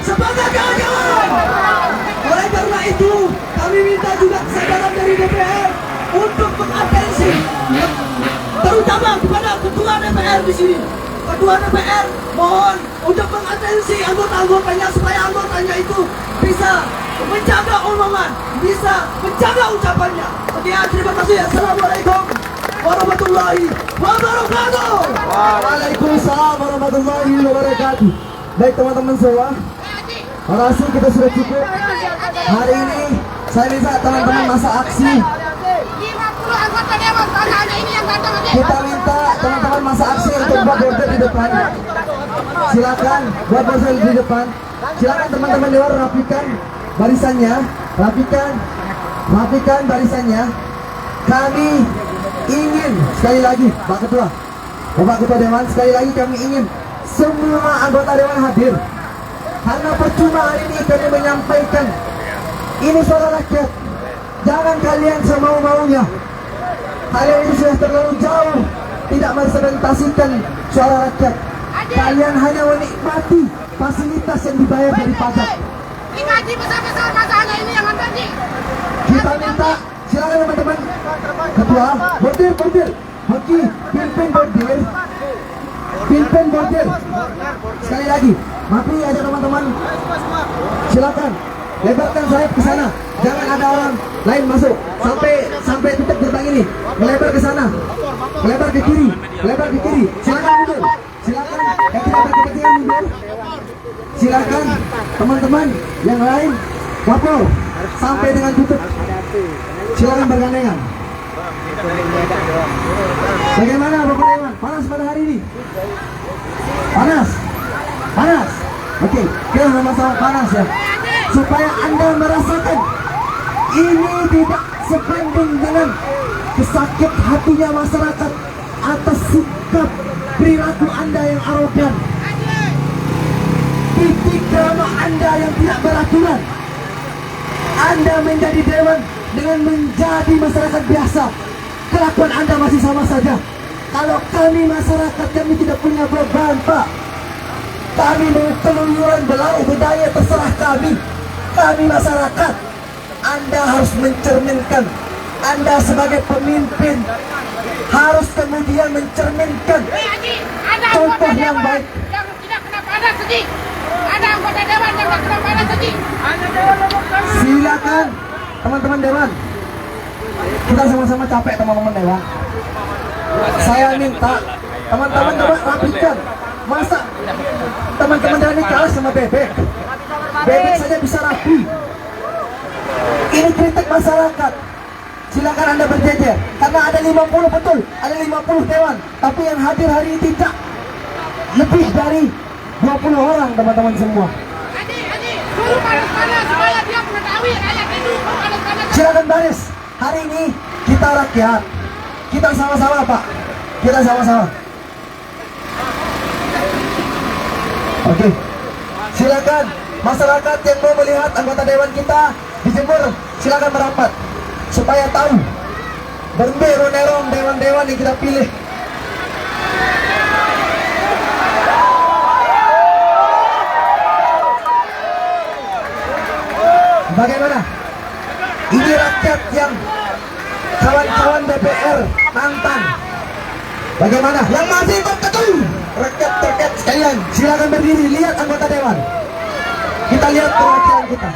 Sepakat kawan-kawan? Oleh karena itu, kami minta juga kesadaran dari DPR untuk mengatensi, terutama kepada ketua DPR di sini. Ketua DPR mohon untuk mengatensi anggota-anggotanya supaya anggotanya itu bisa menjaga omongan, bisa menjaga ucapannya. Sekian, terima kasih. Assalamualaikum warahmatullahi wabarakatuh. Waalaikumsalam warahmatullahi wabarakatuh. Baik teman-teman semua, orasi kita sudah cukup. Hari ini saya minta teman-teman masa aksi. 50 anggota dewan, hanya ini yang datang. Kita minta teman-teman masa aksi untuk buat border di depan. Silakan buat border di depan. Silakan teman-teman dewan rapikan barisannya, rapikan barisannya. Kami ingin sekali lagi, Pak Ketua, Bapak Ketua Dewan, sekali lagi kami ingin semua anggota dewan hadir. Karena percuma hari ini kami menyampaikan ini suara rakyat. Jangan kalian semau-maunya. Kalian ini sudah terlalu jauh tidak merepresentasikan suara rakyat. Kalian hanya menikmati fasilitas yang dibayar dari pajak. Digaji besar-besar, masa hanya ini yang ada nih? Kita minta, silakan teman-teman. Ketua, bordir. Hoki, pimpin bordir. Sekali lagi, maafin aja teman-teman. Silakan, lebarkan sayap ke sana. Jangan ada orang lain masuk. Sampai tutup gerbang ini. Melebar ke sana. Melebar ke kiri. Silakan mundur. Silakan, yang tidak berkepentingan mundur. Silakan teman-teman yang lain lapor sampai dengan tutup. Silakan bergandengan. Bagaimana Bapak Dewan? Panas pada hari ini? Panas. Oke, kita sama-sama panas ya. Supaya Anda merasakan ini tidak sebanding dengan kesakit hatinya masyarakat atas sikap perilaku Anda yang arogan, titik drama Anda yang tidak beraturan. Anda menjadi dewan dengan menjadi masyarakat biasa. Kelakuan Anda masih sama saja. Kalau kami masyarakat, kami tidak punya beban, Pak. Kami mau keluyuran belau budaya, terserah kami. Kami masyarakat. Anda harus mencerminkan. Anda sebagai pemimpin harus kemudian mencerminkan Ada contoh yang baik. yang tidak kena panas sedih. Ada anggota dewan yang tidak kena panas sedih. Silakan teman-teman dewan. Kita sama-sama capek teman-teman dewan. Saya minta teman-teman dewan rapikan. Masa teman-teman dewan ini kalah sama bebek? Bebek saja bisa rapi. Ini kritik masyarakat. Silakan Anda berjejer. Karena ada 50 betul, ada 50 dewan. Tapi yang hadir hari ini tidak lebih dari 20 orang teman-teman semua. Adik, suruh panas-panas supaya dia mengetahui rakyat ini panas-panas. Silakan baris. Hari ini kita rakyat. Kita sama-sama, Pak. Kita sama-sama. Oke. Silakan masyarakat yang mau melihat anggota dewan kita di Jember, silakan merapat supaya tahu berhenti ronerong dewan-dewan yang kita pilih. Bagaimana? Ini rakyat yang kawan-kawan DPR mantan. Bagaimana? Yang masih ikut ketum, rakyat sekalian, silakan berdiri. Lihat anggota dewan. Kita lihat perwakilan kita.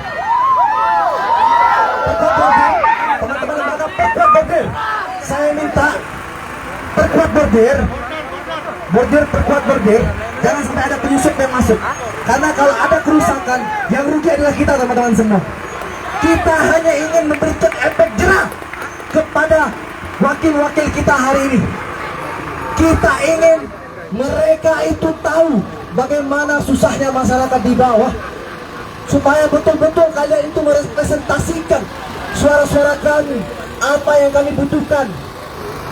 Teman-teman lembaga perkuat border. Saya minta perkuat border. border perkuat border, jangan sampai ada penyusup yang masuk. Karena kalau ada kerusakan, yang rugi adalah kita teman-teman semua. Kita hanya ingin memberikan efek jerah kepada wakil-wakil kita hari ini. Kita ingin mereka itu tahu bagaimana susahnya masyarakat di bawah, supaya betul-betul kalian itu merepresentasikan suara-suara kami, apa yang kami butuhkan,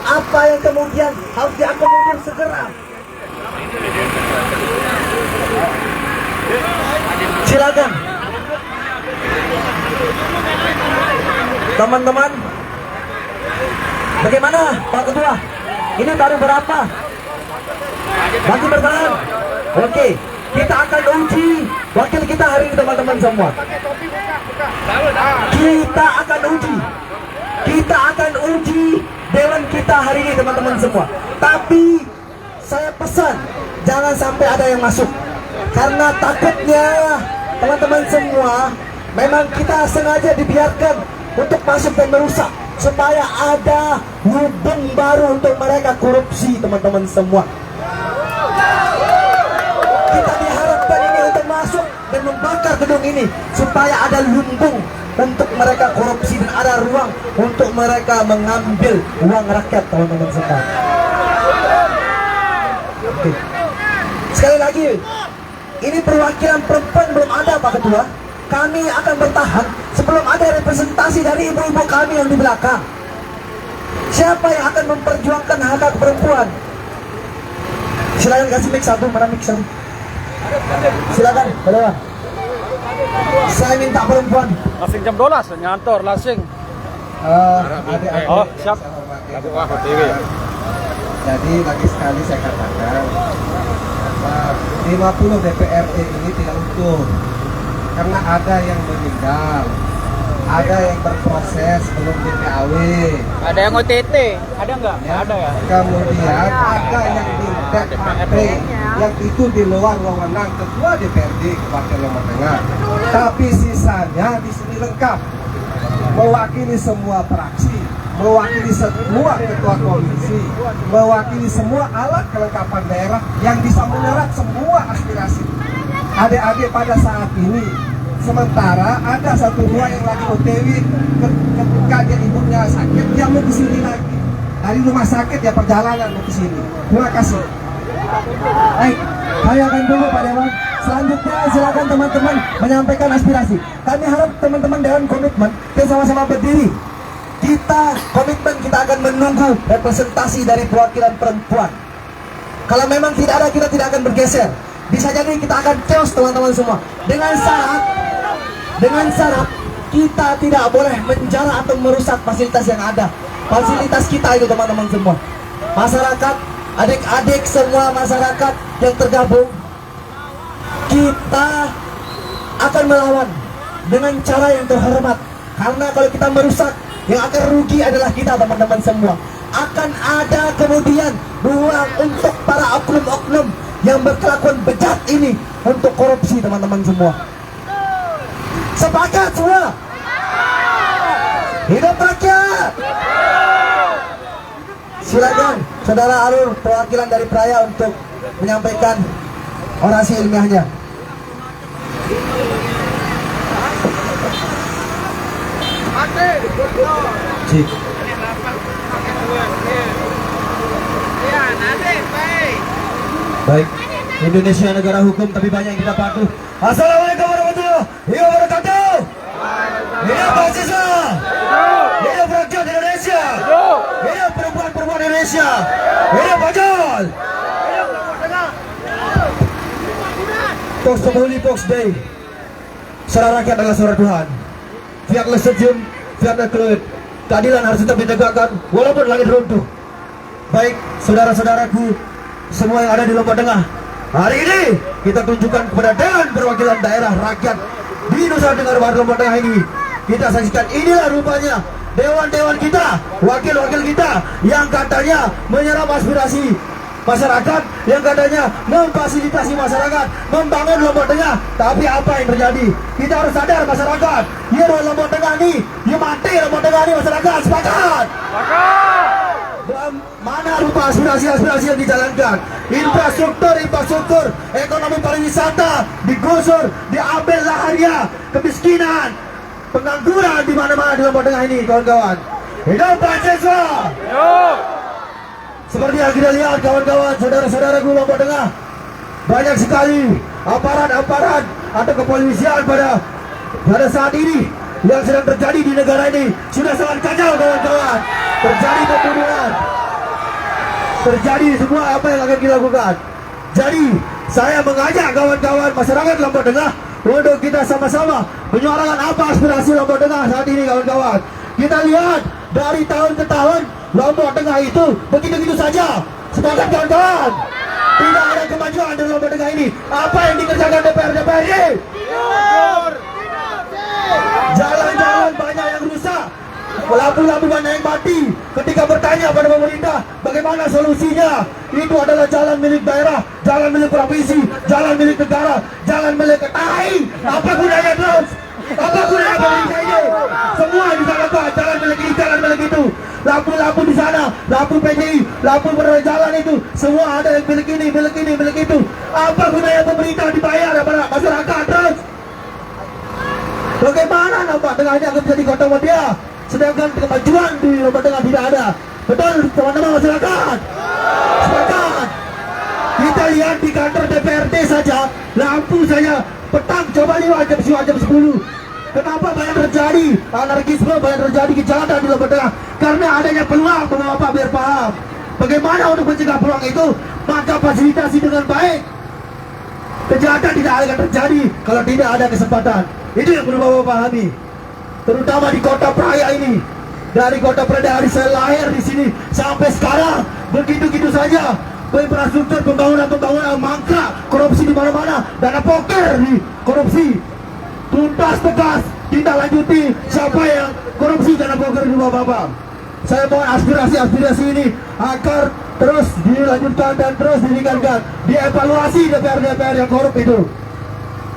apa yang kemudian harus diakomodir segera. Silakan teman-teman. Bagaimana Pak Ketua? Ini baru berapa? Masih bertahan? Oke, kita akan uji wakil kita hari ini teman-teman semua. Kita akan uji dewan kita hari ini teman-teman semua. Tapi saya pesan jangan sampai ada yang masuk, karena takutnya teman-teman semua memang kita sengaja dibiarkan untuk masuk dan merusak, supaya ada lubang baru untuk mereka korupsi teman-teman semua. Kita diharapkan ini untuk masuk dan membakar gedung ini, supaya ada lumbung untuk mereka korupsi dan ada ruang untuk mereka mengambil uang rakyat teman-teman semua. Oke. Sekali lagi, ini perwakilan perempuan belum ada Pak Ketua. Kami akan bertahan sebelum ada representasi dari ibu-ibu kami yang di belakang. Siapa yang akan memperjuangkan hak-hak perempuan? Silakan kasih mic satu, mana mic satu? Silakan, Pak. Saya minta perempuan. Lasing jam 12 nyantor lasing. Adik-adik, Oh, siap. Wah, TV. Jadi lagi sekali saya katakan, 50 DPRD ini tidak utuh, karena ada yang meninggal, ada yang berproses belum DPAW, Ada yang OTT, ada nggak? ya. Ada ya. Kemudian ada yang di DPRD, yang itu di luar wewenang ketua DPRD Kabupaten Lombok Tengah. Tapi sisanya di sini lengkap, mewakili semua fraksi, mewakili semua ketua komisi, mewakili semua alat kelengkapan daerah yang bisa menyerap semua aspirasi adik-adik pada saat ini. Sementara ada satu dua yang lagi OTW, ketika dia ibunya sakit, dia mau ke sini lagi. Dari rumah sakit dia perjalanan mau ke sini. Terima kasih. Baik, saya akan dulu Pak Dewan. Selanjutnya silakan teman-teman menyampaikan aspirasi. Kami harap teman-teman Dewan komitmen, kita sama-sama berdiri. Kita komitmen, kita akan menunggu representasi dari perwakilan perempuan. Kalau memang tidak ada, kita tidak akan bergeser. Bisa jadi kita akan chaos teman-teman semua. Dengan syarat kita tidak boleh menjara atau merusak fasilitas yang ada. Fasilitas kita itu teman-teman semua. Masyarakat, adik-adik semua masyarakat yang tergabung, kita akan melawan dengan cara yang terhormat. Karena kalau kita merusak, yang akan rugi adalah kita teman-teman semua. Akan ada kemudian ruang untuk para oknum-oknum yang berkelakuan bejat ini untuk korupsi teman-teman semua. Sepakat semua? Hidup rakyat! Silakan Saudara Arur, perwakilan dari Praya, untuk menyampaikan orasi ilmiahnya. Cik. Baik, Indonesia negara hukum tapi banyak yang kita patuh. Assalamualaikum warahmatullahi wabarakatuh. Hidup Pancasila. Hidup rakyat Indonesia. Hidup perempuan-perempuan Indonesia. Hidup Pajol. Pox Populi Pox Day. Saudara rakyat adalah saudara Tuhan. Fiatlah sejum, fiatlah keluit. Keadilan harus tetap ditegakkan walaupun langit runtuh. Baik, saudara-saudaraku semua yang ada di Lombok Tengah, hari ini kita tunjukkan kepada Dewan Perwakilan Daerah Rakyat di Nusa Tenggara Barat Lombok Tengah ini. Kita saksikan inilah rupanya dewan-dewan kita, wakil-wakil kita yang katanya menyerap aspirasi masyarakat, yang katanya memfasilitasi masyarakat, membangun Lombok Tengah. Tapi apa yang terjadi? Kita harus sadar masyarakat, ya Lombok Tengah ini, ya mati Lombok Tengah ini masyarakat. Sepakat? Sepakat! mana rupa aspirasi-aspirasi yang dijalankan. Infrastruktur, ekonomi pariwisata digusur, diambil lahannya, kemiskinan, pengangguran di mana-mana di Lombok Tengah ini, kawan-kawan. Hidup Pancasila. Seperti yang kita lihat, kawan-kawan, saudara-saudaraku Lombok Tengah, banyak sekali aparat-aparat atau kepolisian pada saat ini yang sedang terjadi di negara ini sudah sangat kacau, kawan-kawan. Terjadi pembunuhan, terjadi semua apa yang akan kita lakukan. Jadi saya mengajak kawan-kawan masyarakat Lombok Tengah untuk kita sama-sama menyuarakan apa aspirasi Lombok Tengah saat ini, kawan-kawan. Kita lihat dari tahun ke tahun Lombok Tengah itu begitu-begitu saja. Sepakat, kawan-kawan? Tidak ada kemajuan di Lombok Tengah ini. Apa yang dikerjakan DPR ini? Jalan-jalan banyak yang rusak, lampu-lampu banyak yang mati. Ketika bertanya pada pemerintah bagaimana solusinya, itu adalah jalan milik daerah, jalan milik provinsi, jalan milik negara, jalan milik KTI. Apa gunanya terus? Apa gunanya pemerintah ini? Semua disalahkan, jalan milik ini, jalan milik itu. Lampu-lampu di sana, lampu PDI, lampu berada jalan itu, semua ada yang milik ini, milik ini, milik itu. Apa gunanya pemerintah dibayar kepada masyarakat terus? Bagaimana Lombok Tengah ini akan menjadi kota mulia, sedangkan kemajuan di Lombok Tengah tidak ada? Betul, teman-teman masyarakat? Sepakat? Kita lihat di kantor DPRD saja, lampu saja petang, coba lihat jam 10. Kenapa banyak terjadi anarkisme, banyak terjadi kejahatan di Lombok Tengah? Karena adanya peluang, Bapak biar paham. Bagaimana untuk mencegah peluang itu? Maka fasilitasi dengan baik. Kejahatan tidak akan terjadi kalau tidak ada kesempatan. Itu yang perlu Bapak pahami. Terutama di kota Praia ini. Dari kota Praia, dari saya lahir di sini sampai sekarang begitu-gitu saja. Infrastruktur, pembangunan mangkrak, korupsi di mana-mana, dana poker di korupsi. Tuntas tegas, tindak lanjuti siapa yang korupsi dana poker di Bapak. Saya mohon aspirasi ini agar terus dilanjutkan dan terus ditingkatkan, dievaluasi DPR yang korup itu.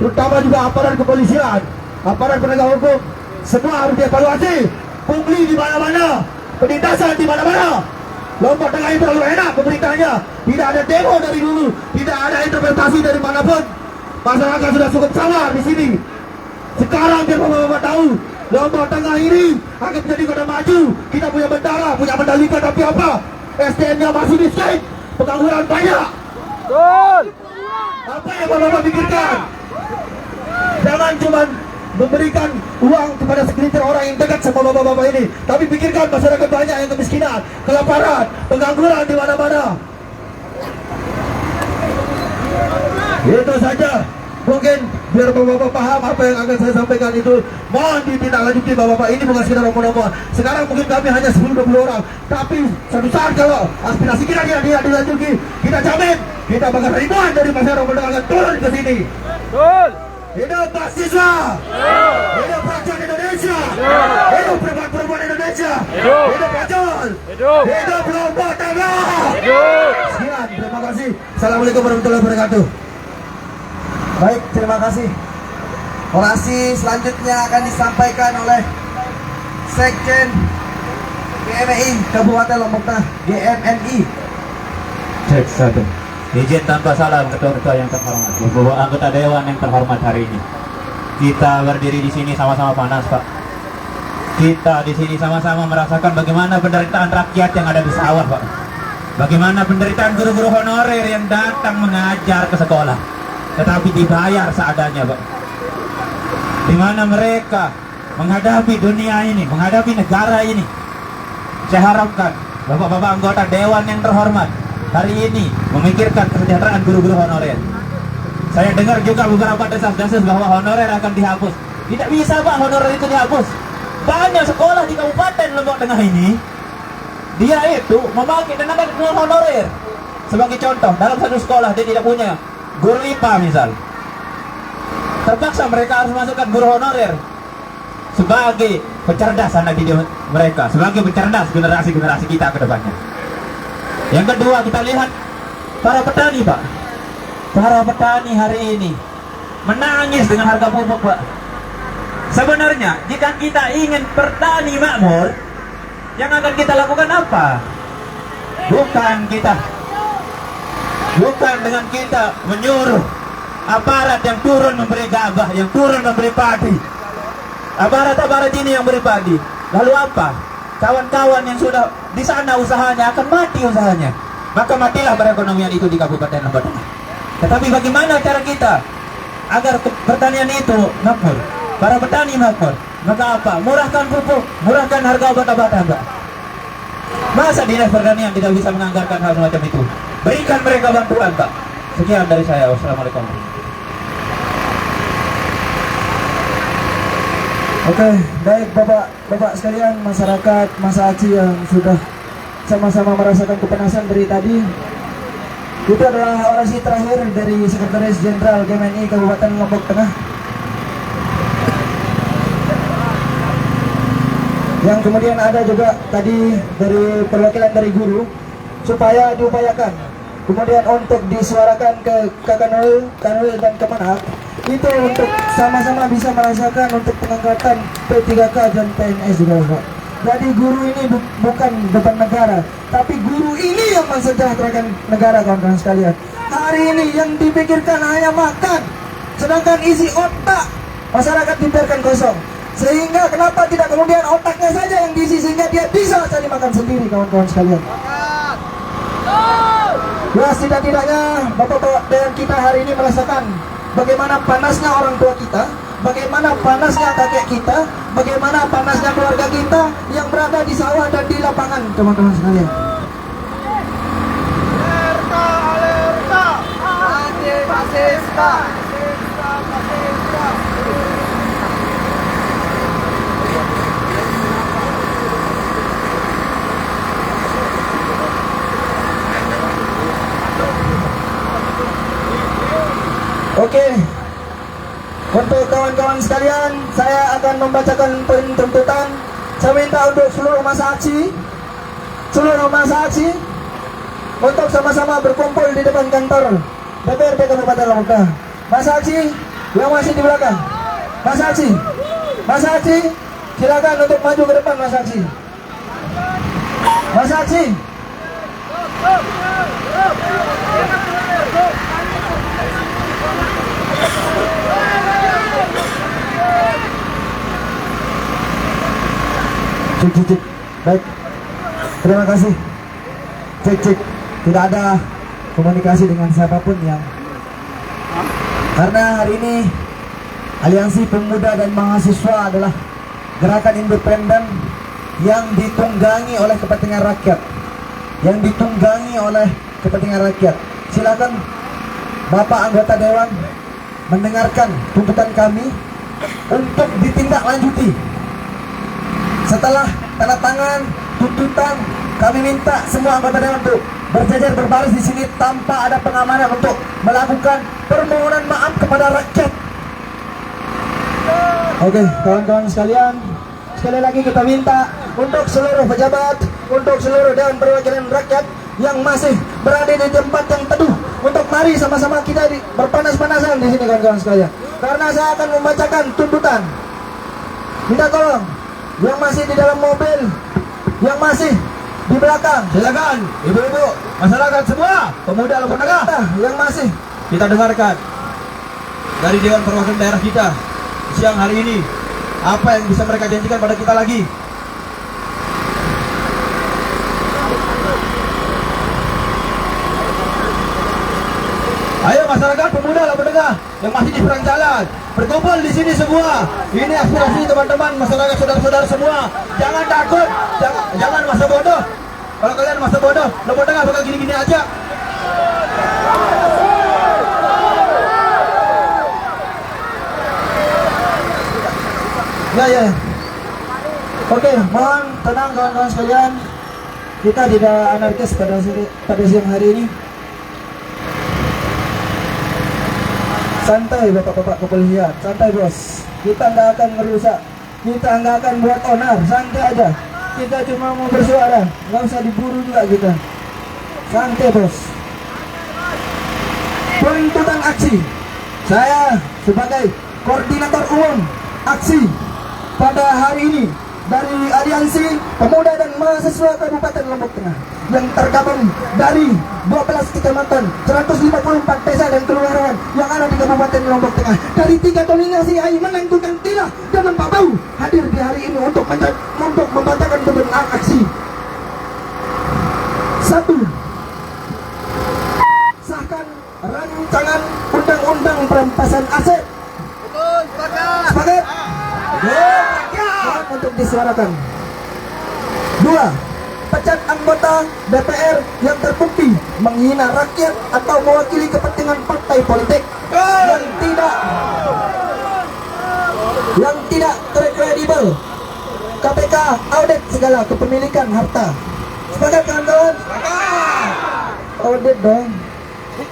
Terutama juga aparat kepolisian, aparat penegak hukum, semua harus dievaluasi. Pungli di mana-mana, penindasan di mana-mana. Lombok Tengah itu terlalu enak pemerintahnya, tidak ada demo dari dulu, tidak ada interpretasi dari manapun. Masyarakat sudah cukup sabar di sini. Sekarang biar Bapak tahu, Lombok Tengah ini akan menjadi kota maju. Kita punya bendera, punya mandalika, tapi apa? SDM-nya masih miskin, pengangguran banyak. Betul. Apa yang Bapak pikirkan? Jangan cuma memberikan uang kepada segelintir orang yang dekat sama bapak-bapak ini, tapi pikirkan masyarakat banyak yang kemiskinan, kelaparan, pengangguran di mana-mana. Itu saja. Mungkin biar bapak-bapak paham apa yang akan saya sampaikan itu. Mohon ditindaklanjuti bapak-bapak, ini bukan sekedar omong-omong. Sekarang mungkin kami hanya 10-20 orang, tapi suatu saat kalau aspirasi kita tidak dilanjuti, kita jamin kita bakal ribuan dari masyarakat akan turun ke sini. Betul. Hidup Pancasila. Hidup rakyat Indonesia. Hidup perempuan Indonesia. Hidup Pacul. Hidup Lombok Tengah. Sekian, terima kasih. Assalamualaikum warahmatullahi wabarakatuh. Baik, terima kasih. Orasi selanjutnya akan disampaikan oleh Sekjen GMI Kabupaten Lombok Tengah, GMNI. Cek 1. Izin tanpa salam ketua-ketua yang terhormat, Bapak anggota dewan yang terhormat hari ini. Kita berdiri di sini sama-sama panas, Pak. Kita di sini sama-sama merasakan bagaimana penderitaan rakyat yang ada di sawah, Pak. Bagaimana penderitaan guru-guru honorer yang datang mengajar ke sekolah, tetapi dibayar seadanya, Pak. Di mana mereka menghadapi dunia ini, menghadapi negara ini. Saya harapkan Bapak-bapak anggota dewan yang terhormat hari ini memikirkan kesejahteraan guru-guru honorer. Saya dengar juga beberapa desas-desus bahwa honorer akan dihapus. Tidak bisa, Pak, honorer itu dihapus. Banyak sekolah di Kabupaten Lombok Tengah ini, dia itu memakai tenaga honorer. Sebagai contoh, dalam satu sekolah dia tidak punya guru IPA misal. Terpaksa mereka harus masukkan guru honorer sebagai pencerdas anak didik mereka, sebagai pencerdas generasi-generasi kita ke depannya. Yang kedua, kita lihat para petani, Pak. Para petani hari ini menangis dengan harga pupuk, Pak. Sebenarnya jika kita ingin petani makmur, yang akan kita lakukan apa? Bukan kita. Bukan dengan kita menyuruh aparat yang turun memberi gabah, yang turun memberi padi. Aparat-aparat ini yang beri padi. Lalu apa? Kawan-kawan yang sudah di sana usahanya akan mati usahanya. Maka matilah perekonomian itu di Kabupaten Lombok Tengah. Tetapi bagaimana cara kita agar pertanian itu makmur? Para petani makmur. Maka apa? Murahkan pupuk, murahkan harga obat-obatan, Pak. Masa Dinas Pertanian tidak bisa menganggarkan hal semacam itu? Berikan mereka bantuan, Pak. Sekian dari saya. Wassalamualaikum. Oke, baik Bapak sekalian, masyarakat masa aksi yang sudah sama-sama merasakan kepanasan dari tadi. Itu adalah orasi terakhir dari Sekretaris Jenderal GMNI Kabupaten Lombok Tengah. Yang kemudian ada juga tadi dari perwakilan dari guru, supaya diupayakan kemudian untuk disuarakan ke Kanwil dan Kemenhak, itu untuk sama-sama bisa merasakan untuk pengangkatan P3K dan PNS juga, Pak. Jadi guru ini bukan beban negara, tapi guru ini yang mensejahterakan negara, kawan-kawan sekalian. Hari ini yang dipikirkan hanya makan, sedangkan isi otak masyarakat dibiarkan kosong. Sehingga kenapa tidak kemudian otaknya saja yang diisi, sehingga dia bisa cari makan sendiri, kawan-kawan sekalian. Ya, setidak-tidaknya Bapak-bapak dan kita hari ini merasakan bagaimana panasnya orang tua kita, bagaimana panasnya kakek kita, bagaimana panasnya keluarga kita yang berada di sawah dan di lapangan, teman-teman sekalian. Alerta, alerta, anti-fasista. Oke, untuk kawan-kawan sekalian, saya akan membacakan poin tuntutan. Saya minta untuk seluruh masa aksi untuk sama-sama berkumpul di depan kantor DPRD Kabupaten Lombok Tengah. Masa aksi yang masih di belakang, masa aksi, silakan untuk maju ke depan, masa aksi. Cek. Baik, terima kasih. Cek. Tidak ada komunikasi dengan siapapun yang, karena hari ini Aliansi Pemuda dan Mahasiswa adalah gerakan independen yang ditunggangi oleh kepentingan rakyat. Silakan Bapak anggota Dewan mendengarkan tuntutan kami untuk ditindaklanjuti. Setelah tanda tangan tuntutan, kami minta semua anggota Dewan untuk berjajar berbaris di sini tanpa ada pengamanan untuk melakukan permohonan maaf kepada rakyat. Oke, kawan-kawan sekalian, sekali lagi kita minta untuk seluruh pejabat, untuk seluruh Dewan Perwakilan Rakyat yang masih berada di tempat yang teduh, untuk mari sama-sama kita berpanas-panasan di sini, kawan-kawan sekalian. Karena saya akan membacakan tuntutan. Minta tolong yang masih di dalam mobil, yang masih di belakang, silakan ibu-ibu, masyarakat semua, pemuda Lombok Tengah yang masih Kita dengarkan dari Dewan Perwakilan Daerah kita siang hari ini, apa yang bisa mereka janjikan pada kita lagi. Ayo masyarakat pemuda Lombok Tengah yang masih di perang jalan, berkumpul di sini semua. Ini aspirasi teman-teman, masyarakat saudara-saudara semua. Jangan takut, jangan masa bodoh. Kalau kalian masa bodoh, Lombok Tengah bakal gini-gini aja. Ya. Oke, mohon tenang kawan-kawan sekalian. Kita tidak anarkis pada siang hari ini. Santai bapak-bapak kepolisian, santai bos. Kita nggak akan merusak, kita nggak akan buat onar, santai aja. Kita cuma mau bersuara, nggak usah diburu juga kita. Santai bos. Tuntutan aksi. Saya sebagai koordinator umum aksi pada hari ini dari Aliansi Pemuda dan Mahasiswa Kabupaten Lombok Tengah yang tergabung dari 12 kecamatan, 154 desa dan kelurahan yang ada di Kabupaten Lombok Tengah. Dari 3 nominasi yang menentukan Tina dan Pak Bau hadir di hari ini untuk membacakan pembelaan aksi. 1. Sahkan rancangan undang-undang perampasan aset. Betul, sepakat. Sepakat? Silakan untuk disuarakan. 2. Pecat anggota DPR yang terbukti menghina rakyat atau mewakili kepentingan partai politik yang tidak kredibel. KPK audit segala kepemilikan harta. Sepakat kawan-kawan? Audit dong.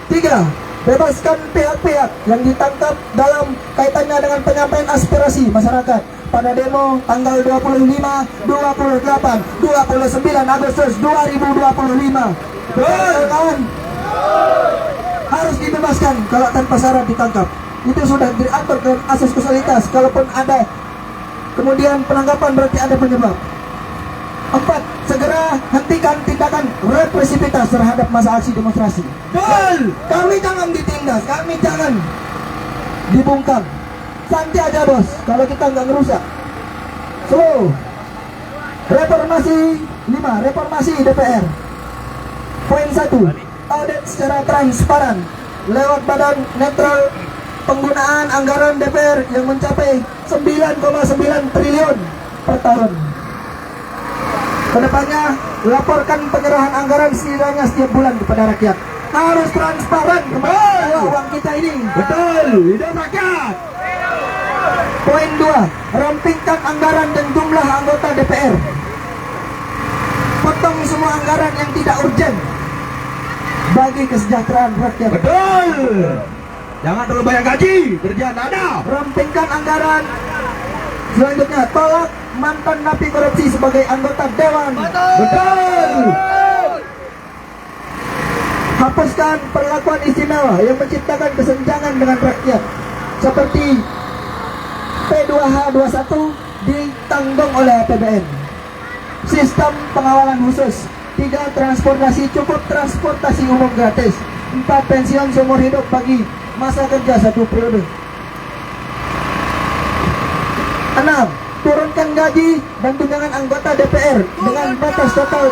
3. Bebaskan pihak-pihak yang ditangkap dalam kaitannya dengan penyampaian aspirasi masyarakat pada demo tanggal 25, 28, 29 Agustus 2025. Kawan-kawan, harus dibebaskan kalau tanpa syarat ditangkap. Itu sudah diatur ke asas kausalitas. Kalaupun ada kemudian penangkapan berarti ada penyebab. 4. Segera hentikan tindakan represivitas terhadap masa aksi demonstrasi. Kami jangan ditindas, kami jangan dibungkam. Santai aja bos, kalau kita nggak ngerusak. So, reformasi 5, reformasi DPR. Poin 1, audit secara transparan lewat badan netral penggunaan anggaran DPR yang mencapai 9,9 triliun per tahun. Kedepannya, laporkan penyerahan anggaran setidaknya setiap bulan kepada rakyat. Harus transparan kembali uang kita ini. Betul, hidup rakyat. Poin 2, rampingkan anggaran dan jumlah anggota DPR. Potong semua anggaran yang tidak urgent bagi kesejahteraan rakyat. Betul. Jangan terlalu banyak gaji, kerjaan ada. Rampingkan anggaran. Selanjutnya, tolak mantan napi korupsi sebagai anggota dewan. Betul. Hapuskan perlakuan istimewa yang menciptakan kesenjangan dengan rakyat, seperti P2H21 ditanggung oleh APBN. Sistem pengawalan khusus. 3. Transportasi cukup, transportasi umum gratis. 4. Pensiun seumur hidup bagi masa kerja 1 periode. 6. Turunkan gaji dan tunjangan anggota DPR dengan batas total.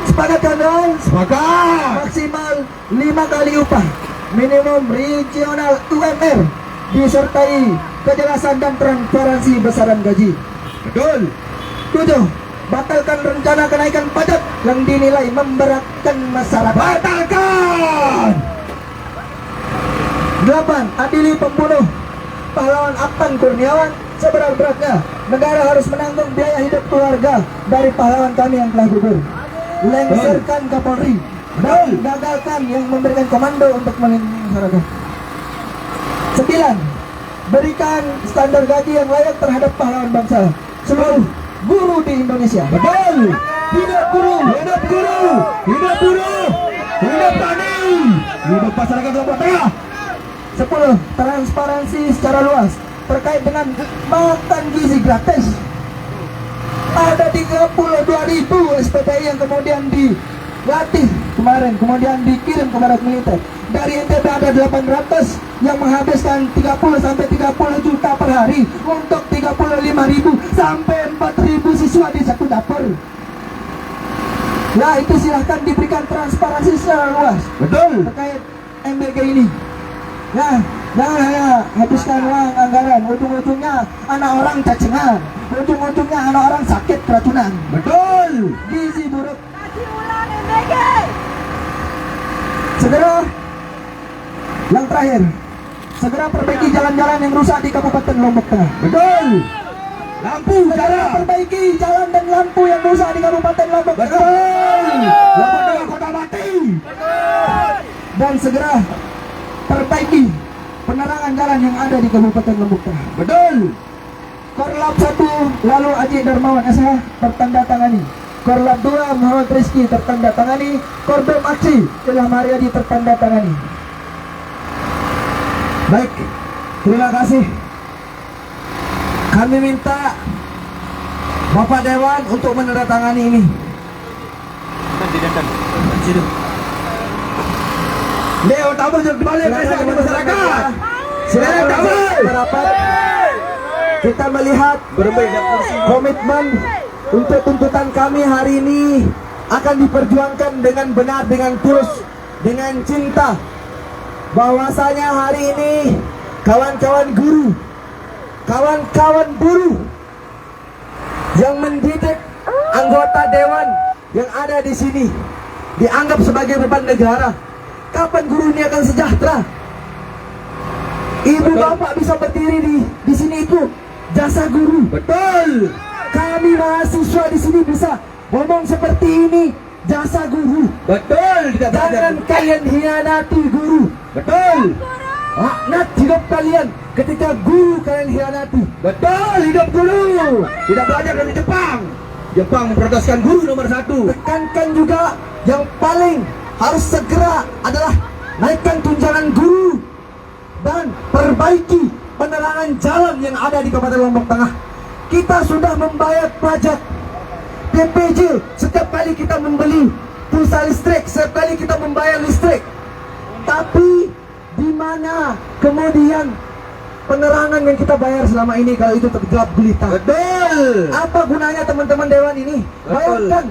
Sepakat kan dong? Sepakat. Maksimal 5 kali upah minimum regional UMR disertai kejelasan dan transparansi besaran gaji. Betul. 7. Batalkan rencana kenaikan pajak yang dinilai memberatkan masyarakat. Batalkan. 8. Adili pembunuh pahlawan Appan Kurniawan seberat-beratnya. Negara harus menanggung biaya hidup keluarga dari pahlawan kami yang telah gugur. Lengserkan Kapolri dan gagalkan yang memberikan komando untuk melindungi masyarakat. 9. Berikan standar gaji yang layak terhadap pahlawan bangsa seluruh guru di Indonesia. Betul. Hidup guru, hidup guru, hidup buruh, hidup tani, hidup masyarakat Lombok Tengah. 10. Transparansi secara luas terkait dengan makan gizi gratis. Ada 32.000 SPTI yang kemudian dilatih kemarin, kemudian dikirim ke barat militer. Dari NTB ada 800 yang menghabiskan 30 sampai 30 juta per hari untuk 35.000 sampai 4.000 siswa di satu dapur. Ya, itu silahkan diberikan transparansi secara luas. Betul. Terkait MBG ini. Ya, jangan hanya habiskan uang anggaran, ujung-ujungnya anak orang cacingan, ujung-ujungnya anak orang sakit keracunan. Betul. Gizi buruk. Kasih ulang MBG. Segera, yang terakhir, segera perbaiki jalan-jalan yang rusak di Kabupaten Lombok Tengah. Betul. Lampu Segera jalan. perbaiki jalan dan lampu yang rusak di Kabupaten Lombok Tengah. Betul. Lombok Tengah kota mati. Dan segera perbaiki penerangan jalan yang ada di Kabupaten Lombok Tengah. Betul. Korlap 1 lalu Aji Darmawan SH tertanda tangani. Korlap 2 Muhammad Rizki tertanda tangani. Korbem Aksi Ilham Haryadi tertanda tangani. Baik. Terima kasih Kami minta Bapak Dewan untuk menandatangani ini. Leo tamu kembali ke masyarakat. Silakan rapat. Kita melihat komitmen untuk tuntutan kami hari ini akan diperjuangkan dengan benar, dengan tulus, dengan cinta. Bahwasanya hari ini kawan-kawan guru, kawan-kawan buruh yang mendidik anggota dewan yang ada di sini dianggap sebagai beban negara. Kapan guru ini akan sejahtera? Ibu bapak bisa berdiri di sini itu jasa guru. Betul. Kami mahasiswa di sini bisa ngomong seperti ini jasa guru. Betul. Jangan kalian hianati guru. Betul. Laknat hidup kalian ketika guru kalian hianati. Betul, hidup guru. Tidak belajar dari Jepang. Jepang memproteskan guru nomor 1. Tekankan juga yang paling harus segera adalah naikkan tunjangan guru dan perbaiki penerangan jalan yang ada di Kabupaten Lombok Tengah. Kita sudah membayar pajak PPJ setiap kali kita membeli pulsa listrik, setiap kali kita membayar listrik. Tapi di mana kemudian penerangan yang kita bayar selama ini kalau itu tergelap gulita? Betul. Apa gunanya teman-teman dewan ini? Betul. Bayangkan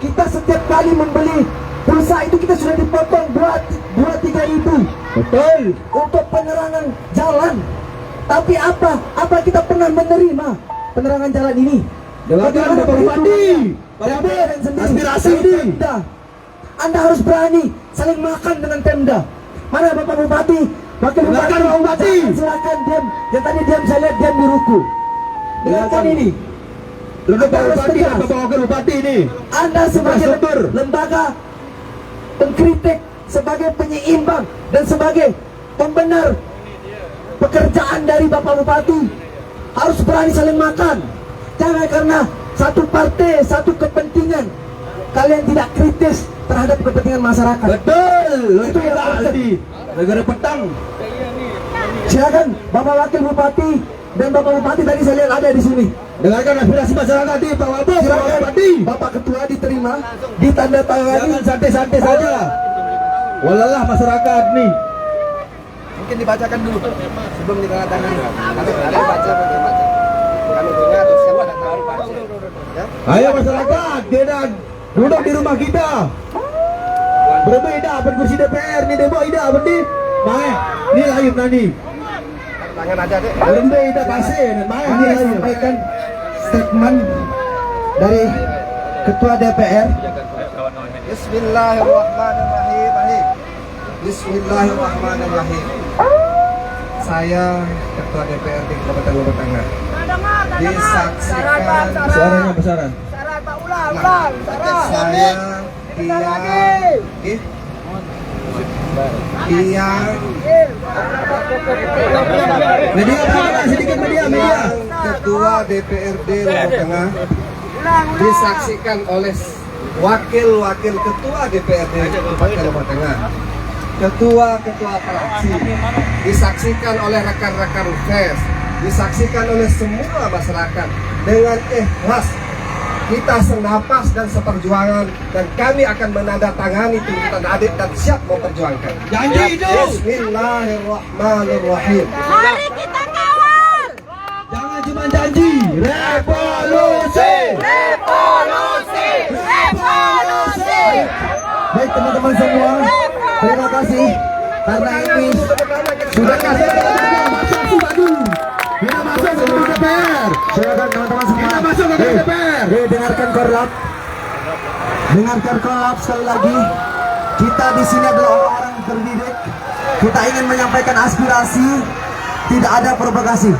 kita setiap kali membeli pulsa itu kita sudah dipotong 2-3 ribu Betul. untuk penerangan jalan. Tapi apa kita pernah menerima penerangan jalan ini? Dengarkan Bapak Bupati. Pak aspirasi ini. Pemda. Anda harus berani saling makan dengan Pemda. Mana Bapak Bupati? Wakil Dengarkan Bapak Bupati. Silakan diam. Yang tadi diam saya lihat diam di ruku. Dengarkan ini. Duduk Pak Bupati dan Bapak Wakil Bupati ini. Anda sebagai Infrastruktur. lembaga pengkritik, sebagai penyeimbang dan sebagai pembenar pekerjaan dari Bapak Bupati harus berani saling makan. Jangan karena satu partai, satu kepentingan kalian tidak kritis terhadap kepentingan masyarakat. Betul. Itu yang tadi. Negara petang. Silakan Bapak Wakil Bupati dan Bapak Bupati tadi saya lihat ada di sini. Dengarkan aspirasi masyarakat di Pak Wabub, Pak Silakan Bupati. Bapak Ketua diterima, ditandatangani. Jangan santai-santai saja. Walalah masyarakat nih. Mungkin dibacakan dulu sebelum ditandatangani. Kami baca. Kami dengar semua dan baru baca. Ya. Ayo masyarakat, kita duduk di rumah kita. Berbeda kursi DPR ni demo ida berdi. Mai, ni lain nani. Tangan aja deh. Berbeda pasir, mai ni Kami lain. sampaikan statement dari Ketua DPR. Bismillahirrahmanirrahim. Bismillahirrahmanirrahim. Saya Ketua DPRD Kabupaten Lombok Tengah disaksikan Suaranya besaran. saya Media apa sedikit media. Ketua DPRD Lombok Tengah disaksikan oleh wakil-wakil ketua DPRD Kabupaten Lombok Tengah, ketua-ketua fraksi, disaksikan oleh rekan-rekan FES, disaksikan oleh semua masyarakat dengan ikhlas kita senapas dan seperjuangan, dan kami akan menandatangani tuntutan adik dan siap memperjuangkan. Janji itu. Bismillahirrahmanirrahim. Mari kita kawal. Jangan cuma janji. Revolusi. Revolusi. Revolusi. Baik teman-teman semua, terima kasih karena ini sudah kasih Kita masuk ke DPR. silakan teman-teman semua. Kita masuk ke DPR. Dengarkan korlap. Dengarkan korlap sekali lagi. Kita di sini adalah orang-orang terdidik. Kita ingin menyampaikan aspirasi, tidak ada provokasi.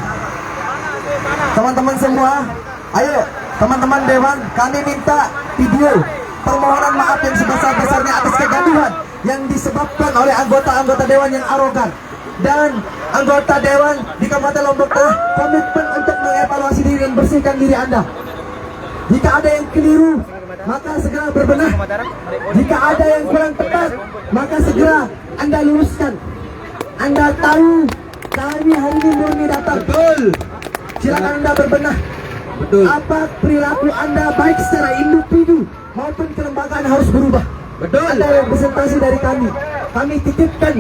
Teman-teman semua, ayo teman-teman dewan, kami minta video permohonan maaf yang sebesar-besarnya atas kegaduhan yang disebabkan oleh anggota-anggota dewan yang arogan. Dan anggota dewan di Kabupaten Lombok Tengah komitmen untuk mengevaluasi diri dan bersihkan diri Anda. Jika ada yang keliru, maka segera berbenah. Jika ada yang kurang tepat, maka segera Anda luruskan. Anda tahu kami hari ini murni datang. Betul. Silakan Anda berbenah. Betul. Apa perilaku Anda baik secara individu maupun kelembagaan harus berubah. Betul. Anda representasi dari kami. Kami titipkan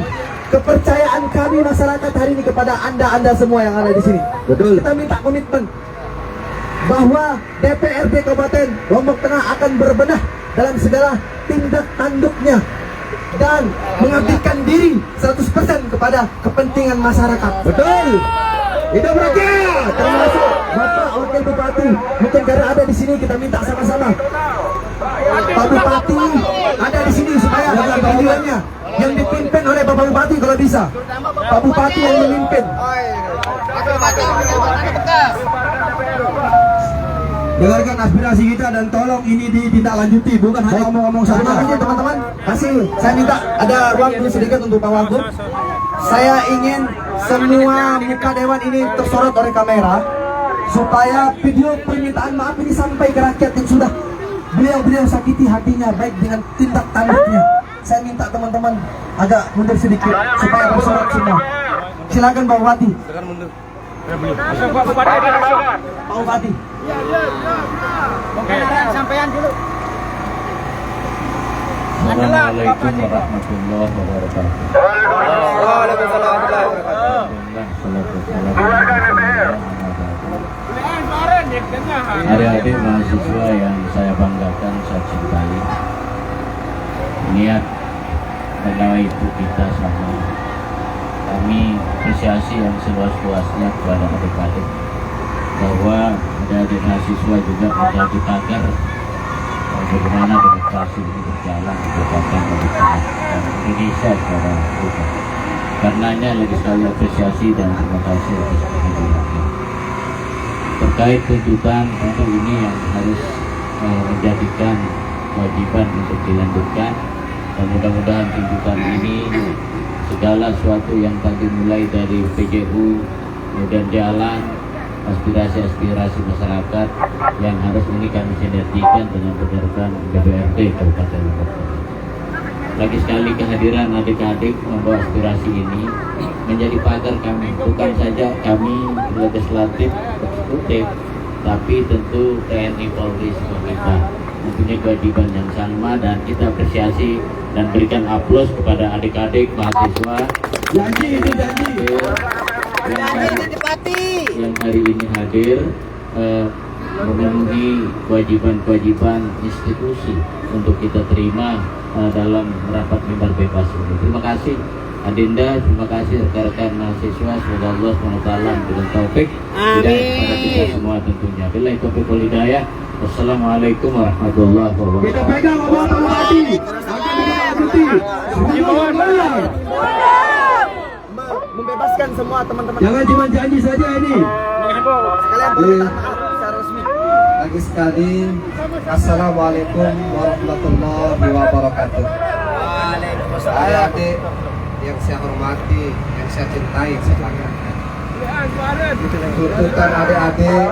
kepercayaan kami masyarakat hari ini kepada Anda semua yang ada di sini. Betul. Kita minta komitmen bahwa DPRD Kabupaten Lombok Tengah akan berbenah dalam segala tindak tanduknya dan mengabdikan diri 100% kepada kepentingan masyarakat. Betul. Hidup rakyat, termasuk Bapak Wakil Bupati. Mungkin karena ada di sini kita minta sama-sama. Pak Bupati ada di sini supaya ada pilihannya yang dipimpin oleh Bapak Bupati kalau bisa. Pak Bupati yang memimpin. Dengarkan aspirasi kita dan tolong ini ditindaklanjuti, bukan hanya omong-omong Terima saja. kasih teman-teman. Kasih. Saya minta ada ruang dulu sedikit untuk Pak Wagub. Saya ingin semua muka dewan ini tersorot oleh kamera supaya video permintaan maaf ini sampai ke rakyat yang sudah beliau sakiti hatinya baik dengan tindak tanduknya. Saya minta teman-teman agak mundur sedikit supaya tersorot semua. Silakan Pak Bupati. Pak Bupati. Assalamualaikum warahmatullahi wabarakatuh. Waalaikumsalam. Adik-adik mahasiswa yang saya banggakan, saya cintai, niat pegawai itu kita sama. Kami apresiasi yang seluas-luasnya kepada adik-adik bahwa adik-adik mahasiswa juga menjadi tagar bagaimana demokrasi ini berjalan di Kabupaten Lombok Tengah dan Indonesia secara umum. Karenanya lagi sekali apresiasi dan terima kasih atas kehadirannya. Terkait tuntutan tentu ini yang harus menjadikan kewajiban untuk dilanjutkan, dan mudah-mudahan tuntutan ini segala sesuatu yang tadi mulai dari PJU kemudian jalan aspirasi-aspirasi masyarakat yang harus ini kami sinergikan dengan penyertaan DPRD Kabupaten Lombok Tengah. Lagi sekali kehadiran adik-adik membawa aspirasi ini menjadi pagar kami, bukan saja kami legislatif eksekutif, tapi tentu TNI Polri semua kita mempunyai kewajiban yang sama, dan kita apresiasi dan berikan aplaus kepada adik-adik mahasiswa Janji itu janji. yang hari ini hadir memenuhi kewajiban-kewajiban institusi untuk kita terima dalam rapat mimbar bebas ini. Terima kasih Adinda, terima kasih rekan-rekan mahasiswa, semoga Allah SWT memberikan taufik kepada kita semua tentunya. Bila taufik wal hidayah. Wassalamualaikum warahmatullahi wabarakatuh. Kita pegang omongan Pak Bupati. Akan ditindaklanjuti. Semuanya Membebaskan semua teman-teman. jangan cuma janji saja ini. Sekalian permintaan maaf secara resmi. Lagi sekali, Assalamualaikum warahmatullahi wabarakatuh. Adik-adik yang saya hormati, yang saya cintai, saya banggakan. Tuntutan adik-adik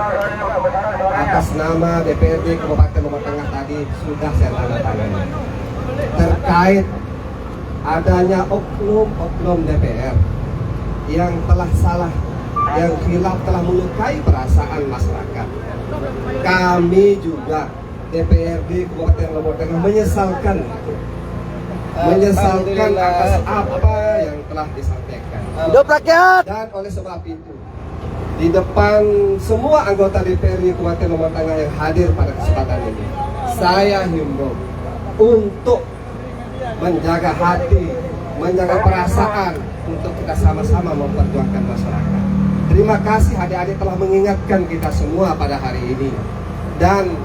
atas nama DPRD Kabupaten Lombok Tengah tadi sudah saya tanda tangani. Terkait adanya oknum DPR yang telah salah, yang khilaf, telah melukai perasaan masyarakat. Kami juga DPRD Kabupaten Lombok Tengah menyesalkan atas apa yang telah disampaikan. Hidup rakyat. Dan oleh sebab itu, di depan semua anggota DPRD Kabupaten Lombok Tengah yang hadir pada kesempatan ini, saya himbau untuk menjaga hati, menjaga perasaan, untuk kita sama-sama memperjuangkan masyarakat. Terima kasih adik-adik telah mengingatkan kita semua pada hari ini. Dan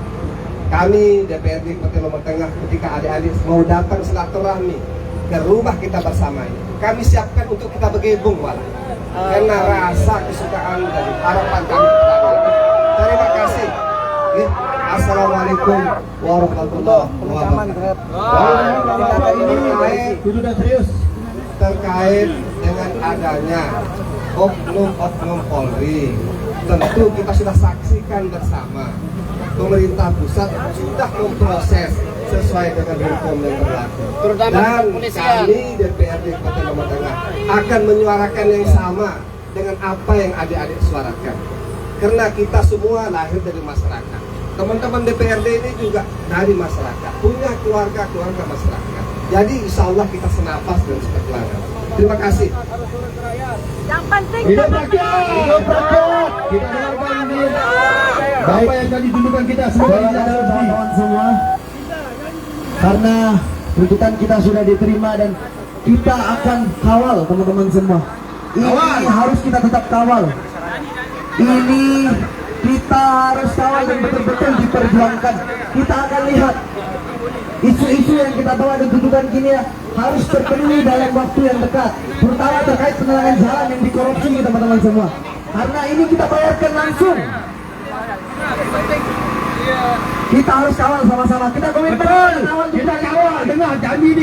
kami DPRD Kabupaten Lombok Tengah, ketika adik-adik mau datang silaturahmi ke rumah kita bersama ini, kami siapkan untuk kita bergabung malah. Karena rasa kesukaan dan harapan kami kepada adik. Terima kasih. Assalamualaikum warahmatullahi wabarakatuh. Sudah serius. Terkait dengan adanya oknum Polri, tentu kita sudah saksikan bersama. Pemerintah pusat sudah memproses sesuai dengan hukum yang berlaku. Dan kami DPRD Kabupaten Lombok Tengah akan menyuarakan yang sama dengan apa yang adik-adik suarakan. Karena kita semua lahir dari masyarakat. Teman-teman DPRD ini juga dari masyarakat, punya keluarga masyarakat. Jadi insya Allah kita senapas dan sekeluarga. Terima kasih. Yang penting Hidup rakyat! Hidup rakyat! Kita dengarkan ini. Apa yang tadi tuntutan kita semoga tidak kawan semua. Karena tuntutan kita sudah diterima dan kita akan kawal teman-teman semua. Ini harus kita tetap kawal. Ini kita harus kawal dan betul-betul diperjuangkan. Kita akan lihat isu-isu yang kita bawa dan tuntutan kini harus terpenuhi dalam waktu yang dekat, terutama terkait penerangan jalan yang dikorupsi teman-teman semua. Karena ini kita bayarkan langsung. Kita harus kawal sama-sama. Kita komitmen kawal, kita kawal. Dengar janji ini.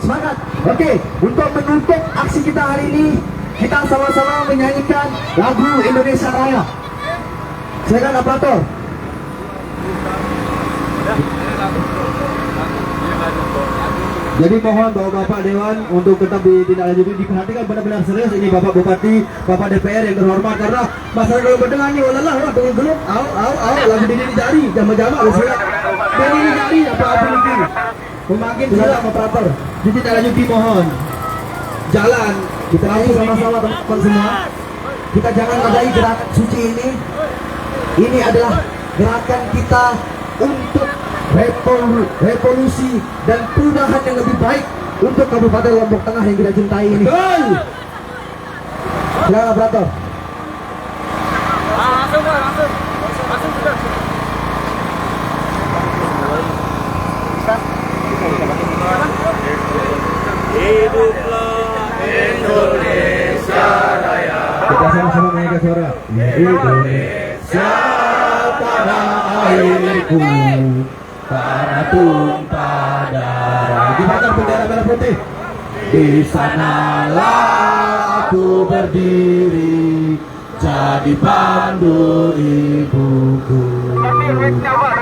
Semangat. Oke, untuk menutup aksi kita hari ini, kita sama-sama menyanyikan lagu Indonesia Raya. Silakan operator. Jadi mohon Bapak Dewan untuk tetap ditindaklanjuti, diperhatikan benar-benar serius ini Bapak Bupati, Bapak DPR yang terhormat, karena masyarakat kalau mendengar nih, walalah orang belum, lagi di jari, jama-jama, di jari apa-apa ini. Memakin silakan operator, ditindaklanjuti mohon. Jalan, kita ayo sama-sama teman-teman semua. Kita jangan adai gerakan suci ini. Ini adalah gerakan kita untuk revolusi dan perubahan yang lebih baik untuk Kabupaten Lombok Tengah yang kita cintai ini. Betul. Silakan operator. Langsung sudah. Hiduplah Indonesia Raya. Kita sama-sama menyanyikan suara. Indonesia tanah airku, tanah tumpah darah. Kibarkan bendera merah putih. Di sanalah aku berdiri, jadi pandu ibuku.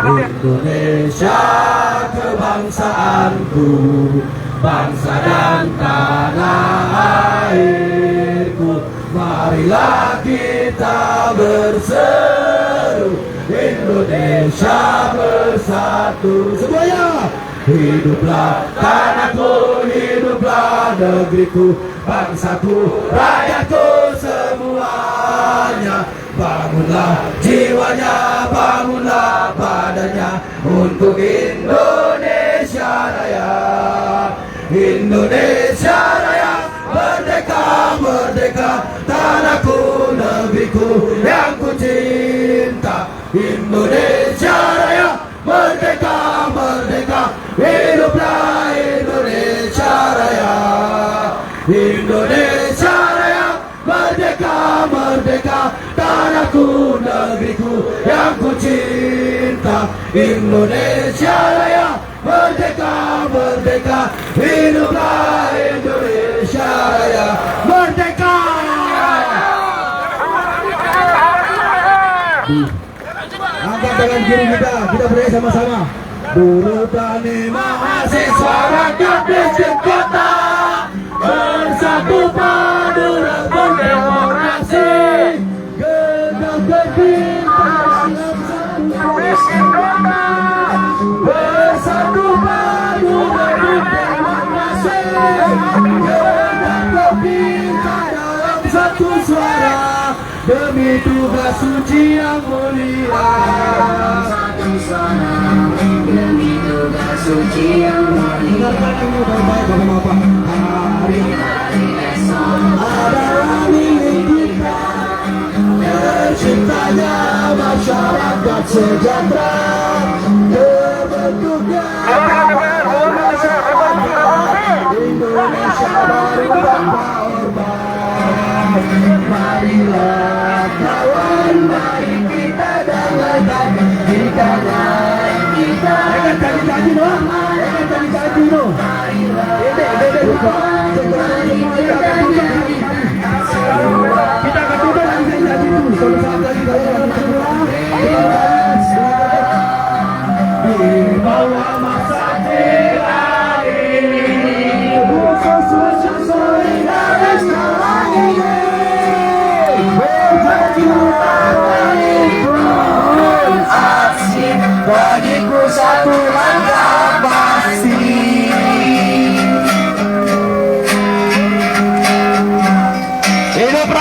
Indonesia kebangsaanku, bangsa dan tanah airku. Marilah kita berseru, Indonesia bersatu. Semuanya. Hiduplah tanahku, hiduplah negeriku, bangsaku, rakyatku semuanya. Bangunlah jiwanya, bangunlah badannya untuk Indonesia Raya. Indonesia Raya, merdeka, merdeka, tanahku, negeriku yang ku cinta. Indonesia Raya, merdeka, merdeka, hiduplah Indonesia Raya. Indonesia Raya, merdeka, merdeka, tanahku, negeriku yang ku cinta. Indonesia Raya, merdeka, merdeka, hiduplah Indonesia Raya. Merdeka! Angkat tangan kiri kita berdaya sama-sama. Buruh tani mahasiswa rakyat miskin kota, bersatu padu rebut demokrasi, gegap gempita dalam satu miskin kota, bersatu padu rebut demokrasi, gegap gempita dalam satu suara, demi tugas suci yang mulia. Satu suara demi tugas suci yang mulia. Bapak-bapak, hari esok adalah milik kita. Terciptanya masyarakat sejahtera, terbentuknya Indonesia baru tanpa orba. Marilah kawan baik kita damaikan di tanah kita. Jangan janji-janji doang. Jangan janji-janji doang. Kita akan tutup janji dulu. Kalau saat lagi di bawah masa tirai ini, khusus solidaris ini.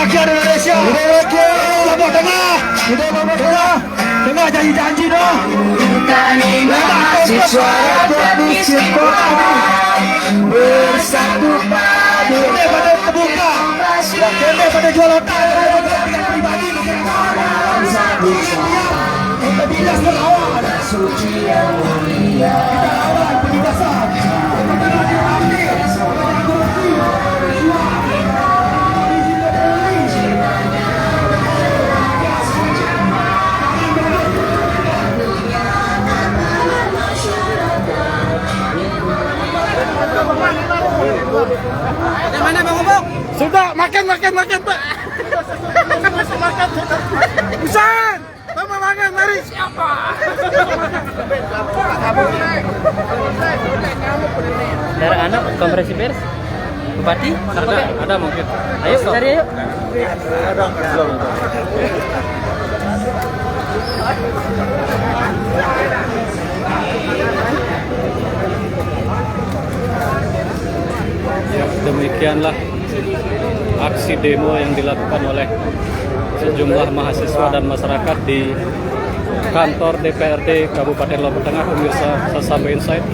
rakyat Indonesia. Hidup rakyat. Lombok Tengah. Hidup Lombok Tengah. Dengar janji-janji dong. Kami mahasiswa rakyat miskin kota bersatu padu Kene pada terbuka. Kene pada jual otak. Pribadi kita bilas melawan. suci yang mulia. Kita lawan penindasan. Mana Bang Obok? Sudah, makan Pak. Makan. Busan! Mama makan, mari. Siapa? Darah anak konferensi pers Bupati Ada mungkin. ayo cari ayo Ya, demikianlah aksi demo yang dilakukan oleh sejumlah mahasiswa dan masyarakat di kantor DPRD Kabupaten Lombok Tengah. Pemirsa Sasamba Insight.